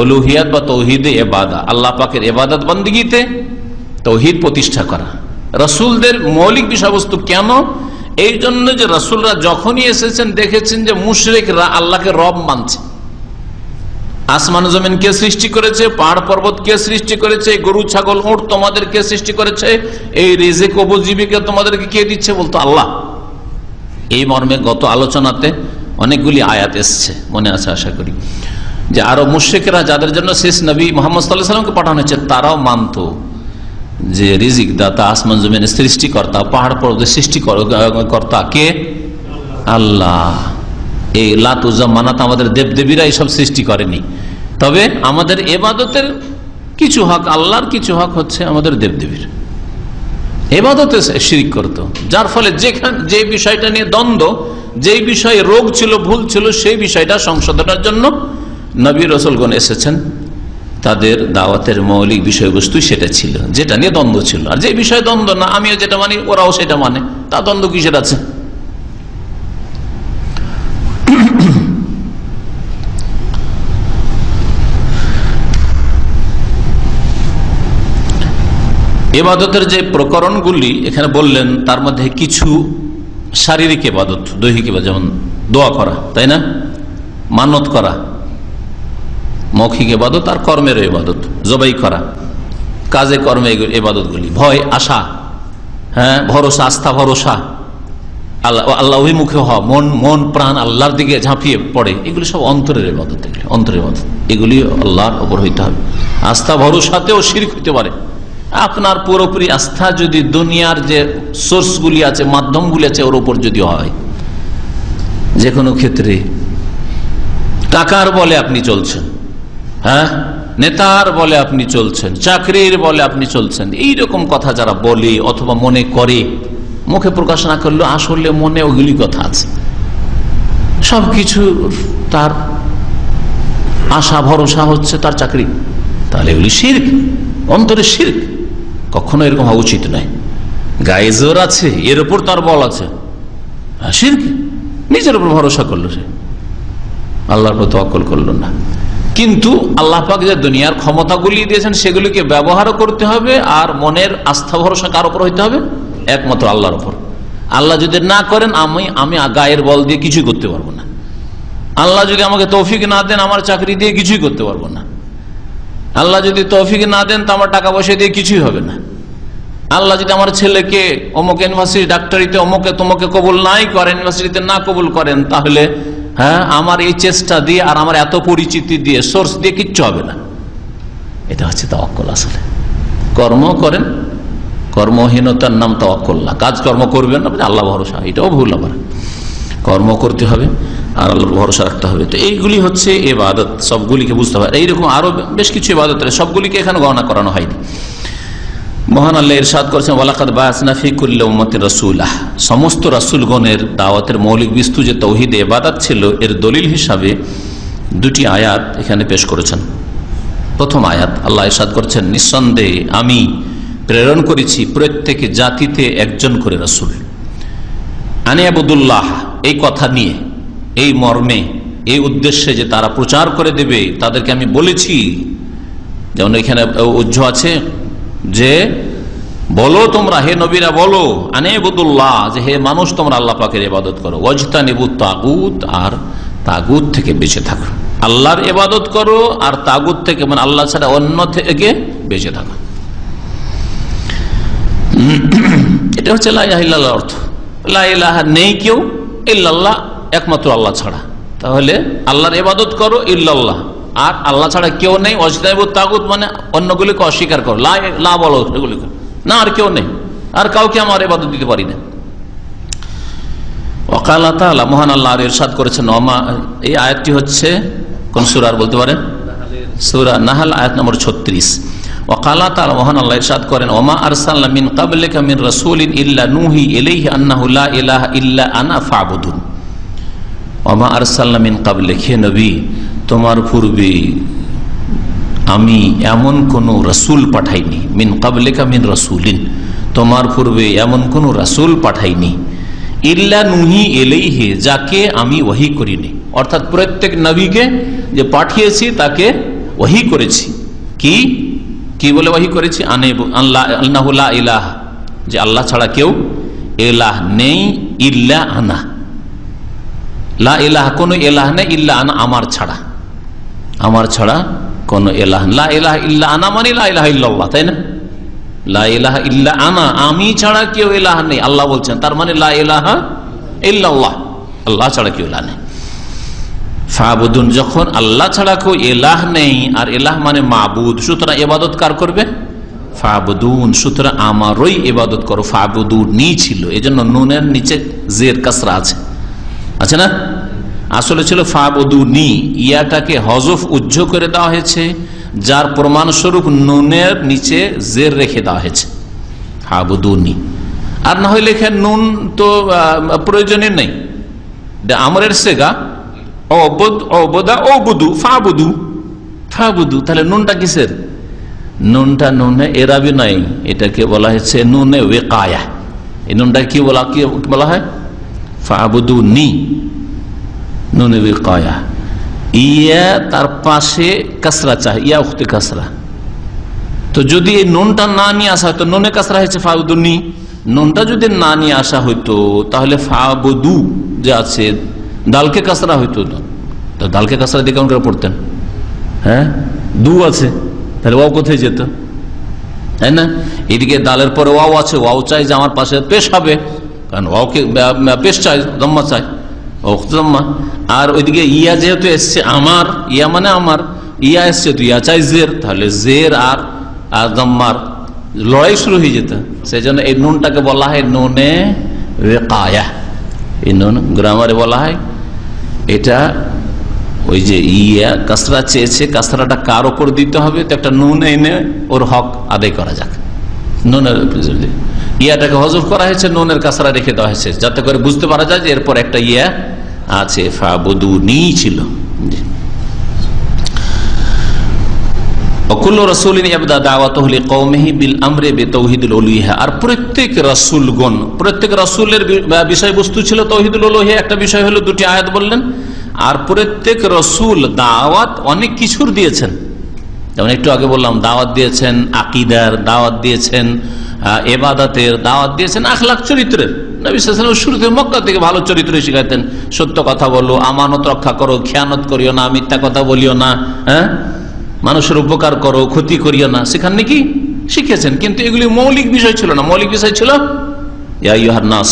উলুহিয়াত বা তাওহীদে ইবাদত, আল্লাহ পাকের ইবাদত বন্দেগীতে তাওহীদ প্রতিষ্ঠা করা। রাসূলদের মৌলিক বিষয়বস্তু কেন? এই জন্য যে রাসূলরা যখনই এসেছেন দেখেছেন যে মুশরিকরা আল্লাহকে রব মানছে। আসমান জমিন কে সৃষ্টি করেছে? পাহাড় পর্বত কে সৃষ্টি করেছে? গরু ছাগল উট তোমাদের কে সৃষ্টি করেছে? এই রিজিক উপজীবিকা তোমাদেরকে কে দিচ্ছে? বলতো আল্লাহ। এই মর্মে গত আলোচনাতে অনেকগুলি আয়াত এসছে, মনে আছে আশা করি, যে আরো মুশরিকরা যাদের জন্য শেষ নবী মুহাম্মদ সাল্লাল্লাহু আলাইহি ওয়াসাল্লামকে পাঠানো হয়েছে তারাও মানতো যে রিজিক দাতা, আসমান জমিনের সৃষ্টিকর্তা, পাহাড় পর্বতের সৃষ্টিকর্তা কে? আল্লাহ। এই লাত উজ্জা মানাত আমাদের দেবদেবীরা এইসব সৃষ্টি করেনি, তবে আমাদের ইবাদতের কিছু হক আল্লাহর, কিছু হক হচ্ছে আমাদের দেবদেবীর। ইবাদতে শিরক করতো, যার ফলে যে বিষয়টা নিয়ে দ্বন্দ্ব, যেই বিষয়ে রোগ ছিল, ভুল ছিল, সেই বিষয়টা সংশোধনের জন্য নবী রাসূলগণ এসেছেন। তাদের দাওয়াতের মৌলিক বিষয়বস্তু সেটা ছিল, যেটা নিয়ে দ্বন্দ্ব ছিল। আর যে বিষয়ে দ্বন্দ্ব না, আমিও যেটা মানি ওরাও সেটা মানে, তা দ্বন্দ্ব কিসের আছে? ইবাদতের যে প্রকরণগুলি এখানে বললেন তার মধ্যে কিছু শারীরিক ইবাদত, দৈহিক ইবাদত, যেমন দোয়া করা, তাই না, মানত করা, মৌখিক ইবাদত, আর কর্মের ইবাদত, জবাই করা, কাজে কর্মে ইবাদতগুলি, ভয়, আশা, হ্যাঁ, ভরসা, আস্থা, ভরসা, আল্লাহ অভিমুখে হওয়া, মন প্রাণ আল্লাহর দিকে ঝাঁপিয়ে পড়ে, এগুলি সব অন্তরের ইবাদত। অন্তরের ইবাদত এগুলি আল্লাহর ওপর হইতে হবে। আস্থা ভরসাতেও শিরক হইতে পারে। আপনার পুরোপুরি আস্থা যদি দুনিয়ার যে সোর্সগুলি আছে, মাধ্যমগুলি আছে, ওর উপর যদি হয়, যে কোনো ক্ষেত্রে টাকার বলে আপনি চলছেন, হ্যাঁ, নেতার বলে আপনি চলছেন, চাকরির বলে আপনি চলছেন, এইরকম কথা যারা বলে অথবা মনে করে, মুখে প্রকাশ না করলেও আসলে মনে ওগুলি কথা আছে, সবকিছু তার আশা ভরসা হচ্ছে তার চাকরি, তাহলে এগুলি শিরক, অন্তরে শিরক। কখনো এরকম হওয়া উচিত নয়। গায়ে জোর আছে, এর উপর তার বল আছে, শিরক। নিজের উপর ভরসা করলো, সে আল্লাহর উপর তাওয়াক্কুল করলো না। কিন্তু আল্লাহ পাক যে দুনিয়ার ক্ষমতাগুলি দিয়েছেন সেগুলিকে ব্যবহারও করতে হবে, আর মনের আস্থা ভরসা কার উপর হইতে হবে? একমাত্র আল্লাহর উপর। আল্লাহ যদি না করেন, আমি গায়ের বল দিয়ে কিছুই করতে পারবো না। আল্লাহ যদি আমাকে তৌফিক না দেন, আমার চাকরি দিয়ে কিছুই করতে পারবো না। আল্লাহ যদি তৌফিক না দেন, তো আমার টাকা পয়সা দিয়ে কিছুই হবে না। আল্লাহ যদি আমার ছেলেকে অমুক ইউনিভার্সিটি ডাক্তারিতে অমুকে তোমাকে কবুল নাই করেন, ইউনিভার্সিটিতে না কবুল করেন, তাহলে হ্যাঁ, আমার এই চেষ্টা দিয়ে আর আমার এত পরিচিতি দিয়ে, সোর্স দিয়ে কিচ্ছু হবে না। এটা হচ্ছে তাওয়াক্কুল। আসলে কর্ম করেন, কর্মহীনতার নাম তাওয়াক্কুল না। কাজকর্ম করবেন না, আল্লাহ ভরসা, এটাও ভুল। আবার কর্ম করতে হবে আর আল্লাহর ভরসা রাখতে হবে। তো এইগুলি হচ্ছে ইবাদত, সবগুলিকে বুঝতে হবে। এইরকম আরো বেশ কিছু ইবাদত, সবগুলিকে এখানে গণনা করানো হয়নি। মহান আল্লাহ ইরশাদ করেছেন, ওয়ালাকাদ বা'আসনা ফি কুল্লি উম্মাতিন রাসূলাহ। সমস্ত রাসূলগণের দাওয়াতের মৌলিক বস্তু যে তাওহীদ ইবাদত ছিল, এর দলিল হিসাবে দুটি আয়াত এখানে পেশ করেছেন। প্রথম আয়াত আল্লাহ ইরশাদ করেছেন, নিঃসন্দেহে আমি প্রেরণ করেছি প্রত্যেক জাতিতে একজন করে রাসূল। আনি আবুদুল্লাহ, এই কথা নিয়ে, এই মর্মে, এই উদ্দেশ্যে যে তারা প্রচার করে দেবে, তাদেরকে আমি বলেছি। যেমন এখানে উজ্জ আছে যে বলো তোমরা, হে নবীরা বলো, আনে আবুদুল্লাহ, যে হে মানুষ তোমরা আল্লাহ পাকের ইবাদত করো, ওয়াজতানিবু তাগুত, আর তাগুত থেকে বেঁচে থাকো। আল্লাহর ইবাদত করো আর তাগুত থেকে, মানে আল্লাহ ছাড়া অন্য থেকে বেঁচে থাকো। এটা হচ্ছে লা ইলাহা ইল্লাল্লাহর অর্থ। লা ইলাহা নেই কেউ ইল্লাল্লাহ, একমাত্র আল্লাহ ছাড়া। তাহলে আল্লাহর ইবাদত করো ইল্লাল্লাহ, আর আল্লাহ ছাড়া কেউ নেই। ওয়াজতানিবু তাগুত মানে অন্যগুলিকে অস্বীকার করো, লা বলো সেগুলিকে, না আর কেউ নেই, আর কাউকে আমার ইবাদত দিতে পারি না। ওয়াকালা তাআলা, মহান আল্লাহ ইরশাদ করেছেন, এই আয়াতটি হচ্ছে কোন সূরার বলতে পারেন? সূরা নাহল, আয়াত নম্বর 36। ওয়াকালা তাআলা, মহান আল্লাহ ইরশাদ করেন, ওমা আরসালনা মিন ক্বাবলিকা মিন রাসূলিন ইল্লা নূহি ইলাইহি আন্নাহু লা ইলাহা ইল্লা আনা ফা'বুদুন। ওমা আরসালনা মিন ক্বাবলিকা, হে নবী তোমার পূর্বে আমি এমন কোন রাসূল পাঠাইনি। মিন ক্বাবলিকা মিন রাসূলিন, তোমার পূর্বে এমন কোন রাসূল পাঠাইনি। ইল্লা নূহি ইলাইহি, যাকে আমি ওহী করিনি। অর্থাৎ প্রত্যেক নবীকে যে পাঠিয়েছি তাকে ওহী করেছি। কি বলে ওহী করেছি? আন্নাহু লা ইলাহা, যে আল্লাহ ছাড়া কেউ ইলাহ নেই, ইল্লা আনা, লা ইলাহা, কোন ইলাহ নেই, ইল্লা আনা, আমার ছাড়া, আমার ছাড়া কোন ইলাহ। লা ইলাহা ইল্লা আনা মানে লা ইলাহা ইল্লাল্লাহ, তাই না? লা ইলাহা ইল্লা আনা, আমি ছাড়া কেউ ইলাহ নেই, আল্লাহ বলছেন। তার মানে লা ইলাহা ইল্লাল্লাহ, আল্লাহ ছাড়া কেউ ইলাহ নেই। ফাবুদুন, যখন আল্লাহ ছাড়া কেউ ইলাহ নেই, আর ইলাহ মানে মাবুদ, সুতরাং ইবাদত কার করবে? ফাবুদুন, সুতরাং আমারই ইবাদত করো। ফাবুদুনি ছিল, এজন্য নুনের নিচে জের কাসরা আছে না? আসলে ছিল ফাবুদুনি, ইয়াটাকে হজফ উজ্জ করে দেওয়া হয়েছে, যার প্রমাণস্বরূপ নুনের নিচে জের রেখে দেওয়া হয়েছে, ফাবুদুনি। আর না হলে লেখে নুন তো প্রয়োজনীয় নেই, আমরের সেগা, তাহলে নুনটা কিসের? নুনটা নুনে এরাবি নাই, এটাকে বলা হয়েছে নুনে ওয়েকায়া। এই নুনটা কি বলা হয়? ফাবুদুনি, নুনে ওয়েকায়া। ইয়া তার পাশে কাসরা চাই, ইয়া উখতে কাসরা, তো যদি এই নুনটা না নিয়ে আসা হয়তো, নুনে কাসরা হয়েছে ফাবুদুনি, নুনটা যদি না নিয়ে আসা হইতো তাহলে ফাবুদু যে আছে দালকে কাসরা হইতো না, তো দালকে কাসরা দিয়ে কেমন করে পড়তেন? হ্যাঁ, দু আছে, তাহলে ওয়াও কোথায় যেত? তাই না? এদিকে দালের পরে ওয়াও আছে, ওয়াও চাই যে আমার পাশে পেশ হবে, কারণ ওয়াওকে পেশ চাই, দম্মা চাই, দম্মা। আর ওইদিকে ইয়া যেহেতু এসছে, আমার ইয়া মানে আমার, ইয়া এসছে তো ইয়া চাই জের, তাহলে জের আর দম্মার লড়াই শুরু হয়ে যেত। সেই জন্য এই নুনটাকে বলা হয় নুনে ওয়াকায়া। এই নুন গ্রামারে বলা হয়, এটা ওই যে ইয়া কাসরা চেয়েছে, কাসরাটা কার ওপর দিতে হবে, তো একটা নুন এনে ওর হক আদায় করা যাক। নুনের ইয়াটাকে হজফ করা হয়েছে, নুনের কাসরা রেখে দেওয়া হয়েছে, যাতে করে বুঝতে পারা যায় যে এরপর একটা ইয়া আছে, ফাবুদুনি ছিল। আর প্রত্যেক রাসূলগণ, প্রত্যেক রাসূলের বিষয়বস্তু ছিল তাওহীদুল উলুহিয়া। একটা বিষয় হলো, দুটি আয়াত বললেন। আর প্রত্যেক রাসূল দাওয়াত অনেক কিছুর দিয়েছেন, যেমন একটু আগে বললাম দাওয়াত দিয়েছেন আকীদার, দাওয়াত দিয়েছেন ইবাদতের, দাওয়াত দিয়েছেন আখলাক চরিত্রের। নবী সাল্লাল্লাহু আলাইহি ওয়াসাল্লাম শুরুতে মক্কা থেকে ভালো চরিত্র শিখাতেন, সত্য কথা বলো, আমানত রক্ষা করো, খেয়ানত করিও না, মিথ্যা কথা বলিও না, হ্যাঁ, মানুষের উপকার করো, ক্ষতি করিও না, সেখান নাকি শিখেছেন। কিন্তু এগুলি মৌলিক বিষয় ছিল না। মৌলিক বিষয় ছিল ইয়া আইয়ুহান নাস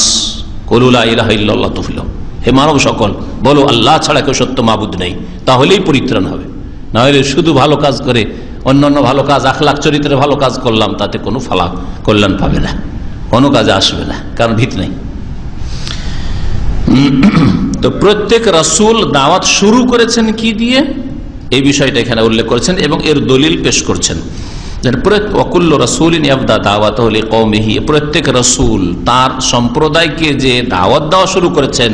কুলু লা ইলাহা ইল্লাল্লাহ তুফলিহু, হে মানব সকল বলো আল্লাহ ছাড়া কেউ সত্য মাবুদ নেই, তাহলেই পরিত্রাণ হবে। না হলে শুধু ভালো কাজ করে অন্যান্য ভালো কাজ, আখলাক চরিত্রে ভালো কাজ করলাম, তাতে কোনো কল্যাণ পাবে না, কোনো কাজে আসবে না, কারণ ভিত নেই। তো প্রত্যেক রাসূল দাওয়াত শুরু করেছেন কি দিয়ে, এই বিষয়টা এখানে উল্লেখ করেছেন এবং এর দলিল পেশ করছেন। প্রত্যেক রাসূল তার সম্প্রদায়কে যে দাওয়াত দেওয়া শুরু করেছেন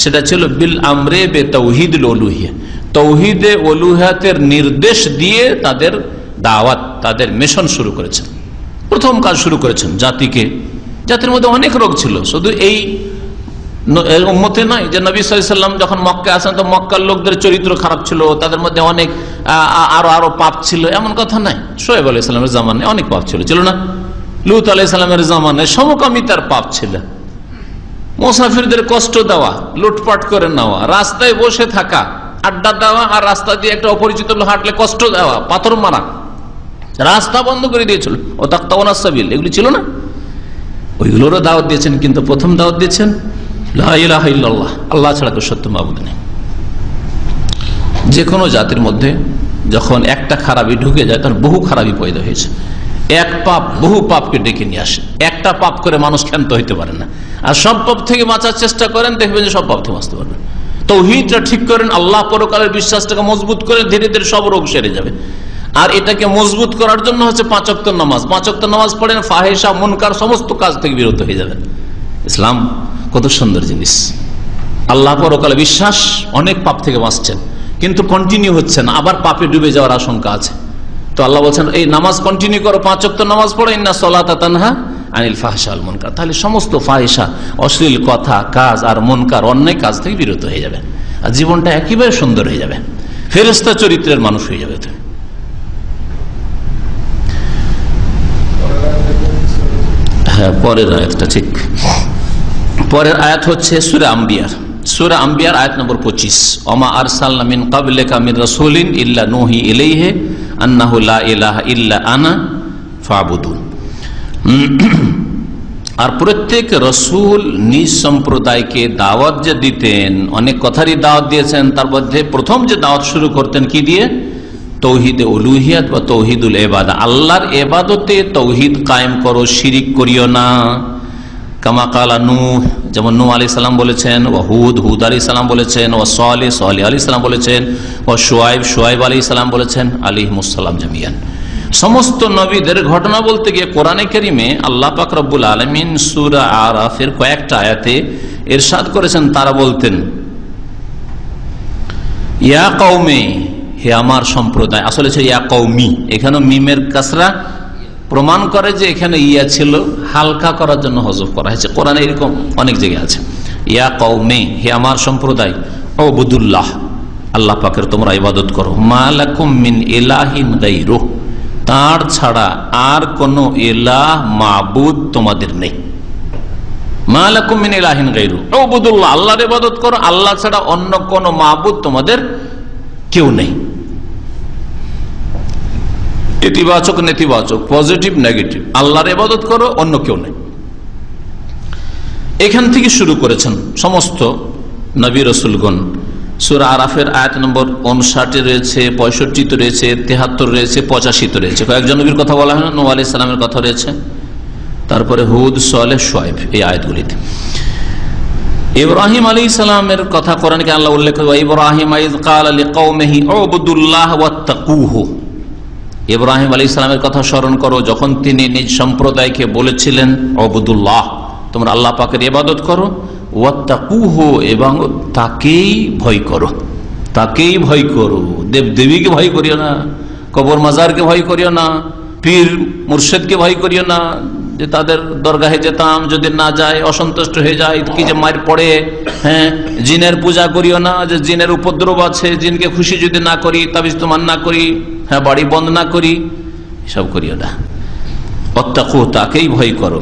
সেটা ছিল বিল আমরে বে তাওহীদুল উলুহিয়া, তাওহীদে উলুহিয়াতের নির্দেশ দিয়ে তাদের দাওয়াত, তাদের মিশন শুরু করেছেন। প্রথম কাজ শুরু করেছেন জাতিকে, জাতির মধ্যে অনেক রোগ ছিল, শুধু এই উম্মতে নয় যে নবী সাল্লাল্লাহু আলাইহি ওয়াসাল্লাম যখন মক্কায় আসেন তো মক্কার লোকদের চরিত্র খারাপ ছিল, তাদের মধ্যে অনেক আরো পাপ ছিল, এমন কথা নাই। শোয়েব আলাইহিস সালামের জামানায় অনেক পাপ ছিল না? লূত আলাইহিস সালামের জামানায় সমকামিতার পাপ ছিল, মুসাফিরদের কষ্ট দেওয়া, লুটপাট করে নেওয়া, রাস্তায় বসে থাকা, আড্ডা দেওয়া, আর রাস্তা দিয়ে একটা অপরিচিত লোক হাঁটলে কষ্ট দেওয়া, পাথর মারা, রাস্তা বন্ধ করে দিয়েছিল, ও তাকতাউনাস সাবিল, এগুলি ছিল না? ওইগুলোরও দাওয়াত দিয়েছেন, কিন্তু প্রথম দাওয়াত দিয়েছেন লা ইলাহা ইল্লাল্লাহ, আল্লাহ ছাড়া কেউ সত্য মাবুদ নেই। যে কোনো জাতির মধ্যে যখন একটা খারাপি ঢুকে যায় তখন বহু খারাপি পয়দা হয়েছে। এক পাপ বহু পাপকে ডেকে নিয়ে আসে। একটা পাপ করে মানুষ ক্ষান্ত হইতে পারে না, আর সব পাপ থেকে বাঁচার চেষ্টা করেন, দেখবেন যে সব পাপ থেকে বাঁচতে পারবেন। তাওহীদটা ঠিক করেন, আল্লাহ পরকালের বিশ্বাসটাকে মজবুত করে, ধীরে ধীরে সব রোগ সেরে যাবে। আর এটাকে মজবুত করার জন্য হচ্ছে 5 ওয়াক্ত নামাজ। 5 ওয়াক্ত নামাজ পড়েন, ফাহেসা মুনকার সমস্ত কাজ থেকে বিরত হয়ে যাবেন। ইসলাম কত সুন্দর জিনিস। আল্লাহ পরকালে বিশ্বাস, অনেক পাপ থেকে বাঁচছেন, কিন্তু কন্টিনিউ হচ্ছে না, আবার পাপে ডুবে যাওয়ার আশঙ্কা আছে। তো আল্লাহ বলছেন এই নামাজ কন্টিনিউ করো, 5 ওয়াক্ত নামাজ পড়ো, ইন্না সলাতা তানহা আনিল ফাহশা ওয়াল মুনকার। তাহলে সমস্ত ফাহেসা, অশ্লীল কথা, কাজ আর মুনকার, অন্যায় কাজ থেকে বিরত হয়ে যাবে, আর জীবনটা একেবারে সুন্দর হয়ে যাবে, ফেরেশতা চরিত্রের মানুষ হয়ে যাবে। হ্যাঁ, পরের আয়াতটা ঠিক, পরের আয়াত হচ্ছে সূরা আম্বিয়ার। সূরা আম্বিয়ার আয়াত নম্বর 25, ওমা আরসালনা মিন ক্বাবলিকা মির রাসূলিন ইল্লা নূহি ইলাইহি আন্নাহু লা ইলাহা ইল্লা আনা ফাবুদুন। আর প্রত্যেক রাসূল নিজ সম্প্রদায়কে দাওয়াত যে দিতেন, অনেক কথারই দাওয়াত দিয়েছেন, তার মধ্যে প্রথম যে দাওয়াত শুরু করতেন কি দিয়ে? তাওহীদে উলুহিয়াত বা তাওহীদুল ইবাদা, আল্লাহর ইবাদতে তাওহীদ কায়েম করো, শিরিক করিও না। কামা কালা নূহ, যেমন নূহ আলাইহিস সালাম বলেছেন, ও হুদ আলাইহিস সালাম বলেছেন, ও সালেহ আলাইহিস সালাম বলেছেন, ও শুআয়ব আলাইহিস সালাম বলেছেন, আলাইহিমুস সালাম জামিয়ান। সমস্ত নবীদের ঘটনা বলতে গিয়ে কোরআনে কারিমে আল্লাহ পাক রব্বুল আলামিন সূরা আরাফের কয়েকটা আয়াতে ইরশাদ করেছেন, তারা বলতেন ইয়া কওমি, হে আমার সম্প্রদায়। আসলে ছিল ইয়া কওমি, এখানে মিমের কাসরা প্রমাণ করে যে এখানে ইয়া ছিল, হালকা করার জন্য হযফ করা হয়েছে। কোরআনে এরকম অনেক জায়গায় আছে, ইয়া কওমি, হে আমার সম্প্রদায়, উবুদুল্লাহ, আল্লাহ পাকের তোমরা ইবাদত করো, মা লাকুম মিন ইলাহিন গায়রুহু, তার ছাড়া আর কোন ইলাহ মাবুদ তোমাদের নেই। মা লাকুম মিন ইলাহিন গায়রু উবুদুল্লাহ, আল্লাহর ইবাদত করো, আল্লাহ ছাড়া অন্য কোন মাবুদ তোমাদের কেউ নেই। ইতিবাচক নেতিবাচক, পজিটিভ নেগেটিভ, আল্লাহর ইবাদত করো, অন্য কেউ নেই। এখান থেকে শুরু করেছেন সমস্ত নবী রাসূলগণ। সূরা আরাফের আয়াত নম্বর 59 রয়েছে, 65 রয়েছে, 73 রয়েছে, 85 রয়েছে। কয়েকজন নবীর কথা বলা হয় না, নূহ আলাইহিস সালামের কথা রয়েছে, তারপরে হুদ, সালেহ, শুআয়ব, এই আয়াতগুলিতে। ইব্রাহিম আলাইহিস সালামের কথা কোরআনে আল্লাহ উল্লেখ করে, ইব্রাহিম ইয ক্বালা লিকওমিহি উবুদুল্লাহ ওয়াত্তাকুহু। ইব্রাহিম আলাইহিস সালামের কথা স্মরণ করো, যখন তিনি নিজ সম্প্রদায়কে বলেছিলেন উবুদুল্লাহ, তোমরা আল্লাহ পাকের ইবাদত করো, ওয়াত্তাকুহু, এবং তাকেই ভয় করো, তাকেই ভয় করো। দেবদেবীকে ভয় করিও না, কবর মাজারকে ভয় করিও না, পীর মুর্শিদকে ভয় করিও না, যে তাদের দরগাহে যেতাম, যদি না যায় অসন্তুষ্ট হয়ে যায় কি যে মার পড়ে। হ্যাঁ, জিনের পূজা করিও না, যে জিনের উপদ্রব আছে, জিনকে খুশি যদি না করি, তাবিজ তোমার না করি, হ্যাঁ বাড়ি বন্ধ না করি, এসব করিও না। ওয়াত্তাকুহু, তাকেই ভয় করো।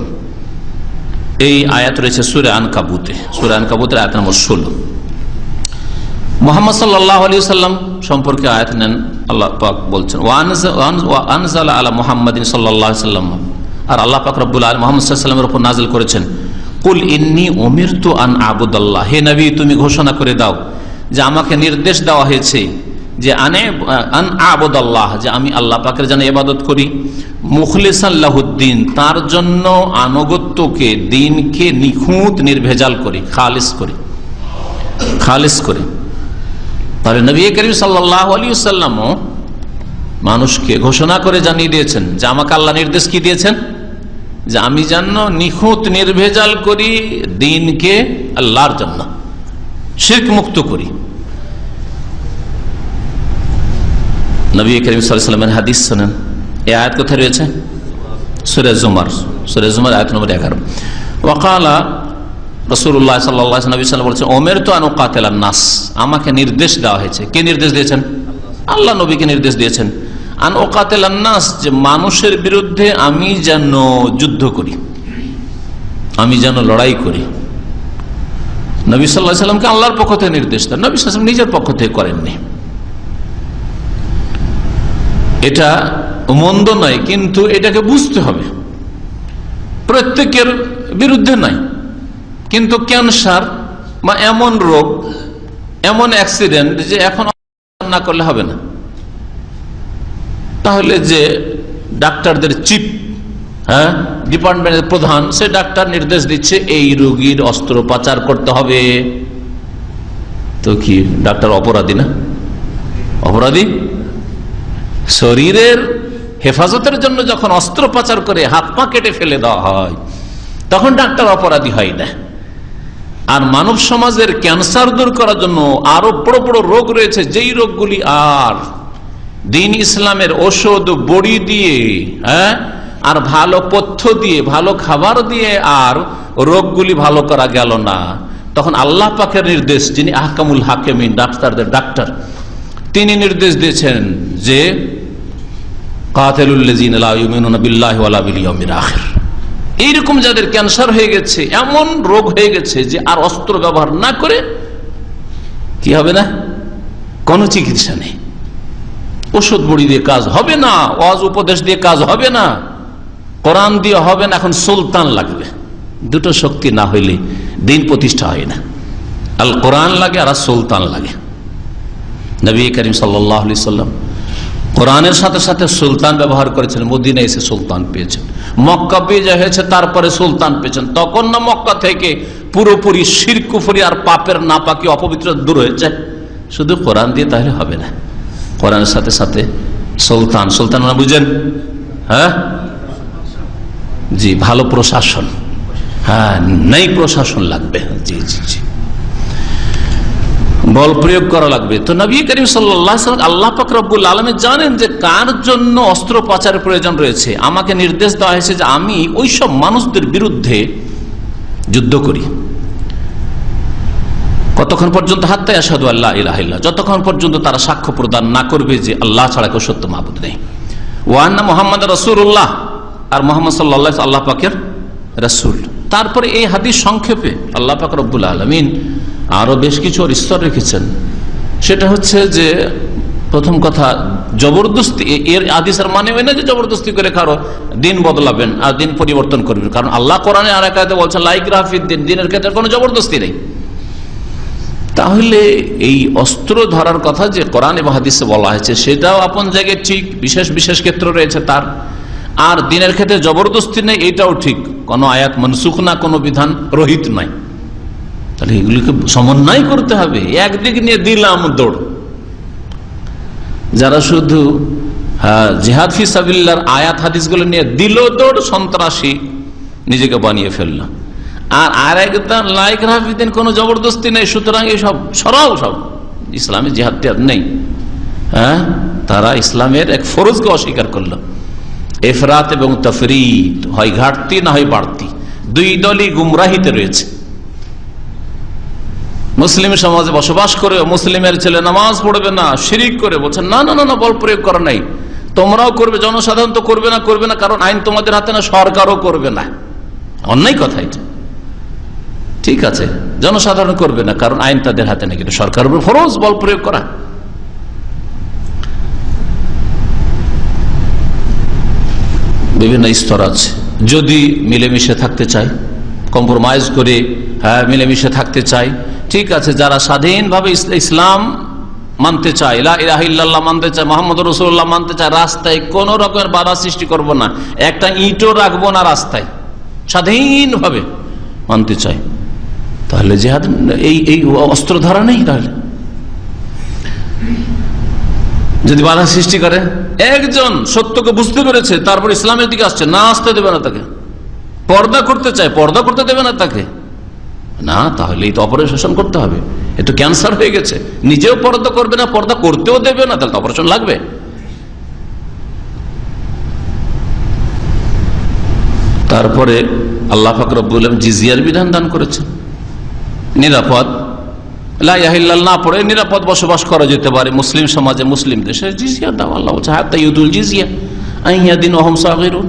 এই আয়াত রয়েছে সূরা আনকাবুতে, সূরা আনকাবুতের আয়াত নম্বর 16। মুহাম্মদ সাল্লাল্লাহু আলাইহি ওয়াসাল্লাম সম্পর্কে আয়াত নেন, আল্লাহ পাক বলছেন ওয়া আনজালা আলা মুহাম্মাদিন সাল্লাল্লাহু আলাইহি ওয়াসাল্লাম, আর আল্লাহ পাক রব্বুল আলামিন মুহাম্মদ সাল্লাল্লাহু আলাইহি ওয়াসাল্লামের উপর নাযিল করেছেন, কুল ইন্নী উমিরতু আন আবুদাল্লাহ, হে নবী তুমি ঘোষণা করে দাও যে আমাকে নির্দেশ দেওয়া হয়েছে যে আন আবুদাল্লাহ, যে আমি আল্লাহ পাকের যেন ইবাদত করি, মুখলিসান লাহুদ্দিন, তার জন্য আনুগত্যকে, দিনকে নিখুঁত নির্ভেজাল করি, খালিস করি, খালিস করে। তাহলে নবী করিম সাল্লাল্লাহু আলাইহি ওয়াসাল্লামও মানুষকে ঘোষণা করে জানিয়ে দিয়েছেন যে আমাকে আল্লাহ নির্দেশ কি দিয়েছেন, যে আমি যেন নিখুঁত নির্ভেজাল করি দিনকে আল্লাহর জন্য, শিরক মুক্ত করি। নবী করিম সাল্লাল্লাহু আলাইহি ওয়াসাল্লামের হাদিস শুনেন, এই আয়াত কোথায় রয়েছে? সূরা জুমার, সূরা জুমার আয়াত নম্বর 11। ওয়াকালা রাসূলুল্লাহ সাল্লাল্লাহু আলাইহি ওয়াসাল্লাম বলেছেন, উমিরতু আন উকাতিলান নাস, আমাকে নির্দেশ দেওয়া হয়েছে। কে নির্দেশ দিয়েছেন? আল্লাহ নবীকে নির্দেশ দিয়েছেন। আন উকাতিলান নাস, যে মানুষের বিরুদ্ধে আমি যেন যুদ্ধ করি, আমি যেন লড়াই করি। নবী সাল্লাল্লাহু আলাইহি ওয়াসাল্লামকে আল্লাহর পক্ষ থেকে নির্দেশ দেন, নবী সাল্লাল্লাহু আলাইহি ওয়াসাল্লাম নিজের পক্ষ থেকে করেননি। এটা মন্দ নয়, কিন্তু এটাকে বুঝতে হবে, প্রত্যেকের বিরুদ্ধে নয়। কিন্তু ক্যান্সার বা এমন রোগ, এমন অ্যাক্সিডেন্ট যে এখন না করলে হবে না, তাহলে যে ডাক্তারদের চিফ, হ্যাঁ ডিপার্টমেন্টের প্রধান, সে ডাক্তার নির্দেশ দিচ্ছে এই রোগীর অস্ত্রোপচার করতে হবে, তো কি ডাক্তার অপরাধী না? অপরাধী। শরীরের হেফাজতের জন্য যখন অস্ত্রোপচার করে হাত পা কেটে ফেলে দেওয়া হয়, তখন ডাক্তার অপরাধী হয় না। আর মানব সমাজের ক্যান্সার দূর করার জন্য আরো বড় বড় রোগ রয়েছে, যেই রোগগুলি আর দিন ইসলামের ওষুধ বড়ি দিয়ে, হ্যাঁ আর ভালো পথ্য দিয়ে, ভালো খাবার দিয়ে আর রোগগুলি ভালো করা গেল না, তখন আল্লাহ পাকের নির্দেশ, যিনি আহকামুল হাকিমিন, ডাক্তারদের ডাক্তার, তিনি নির্দেশ দিয়েছেন যে কাতিলুল্লাযিনা লা ইউমিনুনা বিল্লাহি ওয়ালা বিল ইয়াউমিল আখির। এইরকম যাদের ক্যান্সার হয়ে গেছে, এমন রোগ হয়ে গেছে যে আর অস্ত্র ব্যবহার না করে কি হবে না, কোনো চিকিৎসা নেই, ওষুধ বড়ি দিয়ে কাজ হবে না, ওয়াজ উপদেশ দিয়ে কাজ হবে না, কোরআন দিয়ে হবে না, এখন সুলতান লাগবে। দুটো শক্তি না হইলে দিন প্রতিষ্ঠা হয় না, আল কোরআন লাগে আর সুলতান লাগে। নবী করিম সাল্লাল্লাহু আলাইহি ওয়াসাল্লাম কোরআনের সাথে সাথে সুলতান ব্যবহার করেছেন। মদিনা এসে সুলতান পেয়েছেন, মক্কা বিজয় হয়েছে তারপরে সুলতান পেয়েছেন। তখন না মক্কা থেকে পুরোপুরি শিরক কুফরি আর পাপের নাপাকি অপবিত্র দূর হয়েছে, শুধু কোরআন দিয়ে তাহলে হবে না, কোরআনের সাথে সাথে সুলতান। সুলতান মানে বুঝেন? হ্যাঁ জি, ভালো প্রশাসন, হ্যাঁ নেই প্রশাসন লাগবে, জি জি জি, বল প্রয়োগ করা লাগবে। তো নবী করিম সাল্লাল্লাহু আলাইহি ওয়াসাল্লাম আল্লাহ পাক রব্বুল আলামিন জানেন যে কার জন্য অস্ত্রোপচারের প্রয়োজন রয়েছে। আমাকে নির্দেশ দেওয়া হয়েছে যে আমি ওই সব মানুষদের বিরুদ্ধে যুদ্ধ করি। কতক্ষণ পর্যন্ত? হাত্তা ইয়াশহাদু আল্লা ইলাহা ইল্লাল্লাহ, যতক্ষণ পর্যন্ত তারা সাক্ষ্য প্রদান না করবে যে আল্লাহ ছাড়া কেউ সত্য মাবুদ নেই। ওয়ান্না মুহাম্মদ রাসূলুল্লাহ, আর মুহাম্মদ সাল্লাল্লাহু আলাইহি ওয়াসাল্লাম আল্লাহ পাকের রাসূল। তারপরে এই হাদিস সংক্ষেপে আল্লাহ পাক রব্বুল আলামিন আরো বেশ কিছু স্তর রেখেছেন। সেটা হচ্ছে যে প্রথম কথা, জবরদস্তি, এর হাদিসের মানে হয় না যে জবরদস্তি করে কারো দিন বদলাবেন আর দিন পরিবর্তন করবেন, কারণ আল্লাহ কোরআনে আর এক আয়াতে বলছেন লা ইকরাহা ফিদ্দিন, দিনের ক্ষেত্রে কোনো জবরদস্তি নেই। তাহলে এই অস্ত্র ধরার কথা যে কোরআন এবং হাদিসে বলা হয়েছে সেটাও আপন জায়গায় ঠিক, বিশেষ বিশেষ ক্ষেত্র রয়েছে তার। আর দিনের ক্ষেত্রে জবরদস্তি নেই এটাও ঠিক, কোনো আয়াত মনসুখ না, কোনো বিধান রহিত নাই। তাহলে এগুলিকে সমন্বয় করতে হবে। একদিক নিয়ে দিলাম দৌড়, যারা শুধু জিহাদ ফি সাবিলিল্লাহর আয়াত হাদিসগুলো নিয়ে দিল দৌড়, সন্ত্রাসী নিজেকে বানিয়ে ফেলল। আর একদম লাইক রাফিদিন, কোনো জবরদস্তি নেই, সুতরাং এই সব সরাও, সব ইসলামে জিহাদ টিহাদ নেই। তারা ইসলামের এক ফরজকে অস্বীকার করল। এফরাত এবং তফরিদ, হয় ঘাটতি না হয় বাড়তি, দুই দলই গুমরাহিতে রয়েছে। মুসলিম সমাজে বসবাস করে মুসলিমের ছেলে নামাজ পড়বে না, শিরিক করে, বলছেন না না না, বল প্রয়োগ করা নাই, তোমরাও করবে, জনসাধারণ তো করবে না, কারণ আইন তোমাদের হাতে না, সরকারও করবে না। অন্যায় কথা এটা। ঠিক আছে, জনসাধারণ করবে না কারণ আইন তাদের হাতে না, কিন্তু সরকারের উপর ফরজ বল প্রয়োগ করা। বিভিন্ন স্তর আছে। যদি মিলেমিশে থাকতে চাই, কম্প্রোমাইজ করে মিলেমিশে থাকতে চাই, ঠিক আছে। যারা স্বাধীনভাবে ইসলাম মানতে চায়, লা ইলাহা ইল্লাল্লাহ মানতে চায়, মুহাম্মদ রাসূলুল্লাহ মানতে চায়, রাস্তায় কোন রকমের বাধা সৃষ্টি করব না, একটা ইটও রাখবো না রাস্তায়, স্বাধীনভাবে মানতে চাই, তাহলে জিহাদ এই অস্ত্র ধারা নেই। তাহলে যদি বাধা সৃষ্টি করে, একজন সত্যকে বুঝতে পেরেছে তারপর ইসলামের দিকে আসছে, না আসতে দেবে না তাকে। পর্দা করতে চায়, পর্দা করতে দেবে না তাকে, না, তাহলে এই তো অপারেশন করতে হবে। একটু ক্যান্সার হয়ে গেছে, নিজেও পর্দা করবে না, পর্দা করতেও দেবে না, তাহলে তো অপারেশন লাগবে। তারপরে আল্লাহ পাক রব্বুল আলামিন জিজিয়ার বিধান দান করেছেন। নিরাপদ, লা ইলাহা ইল্লাল্লাহ না পড়ে নিরাপদ বসবাস করা যেতে পারে মুসলিম সমাজে, মুসলিম দেশে। জিজিয়া দাও, আল্লাহ বলছে হাত্তা ইউদুল জিজিয়া আন ইয়াদিন ওয়া হুম সাগিরুন।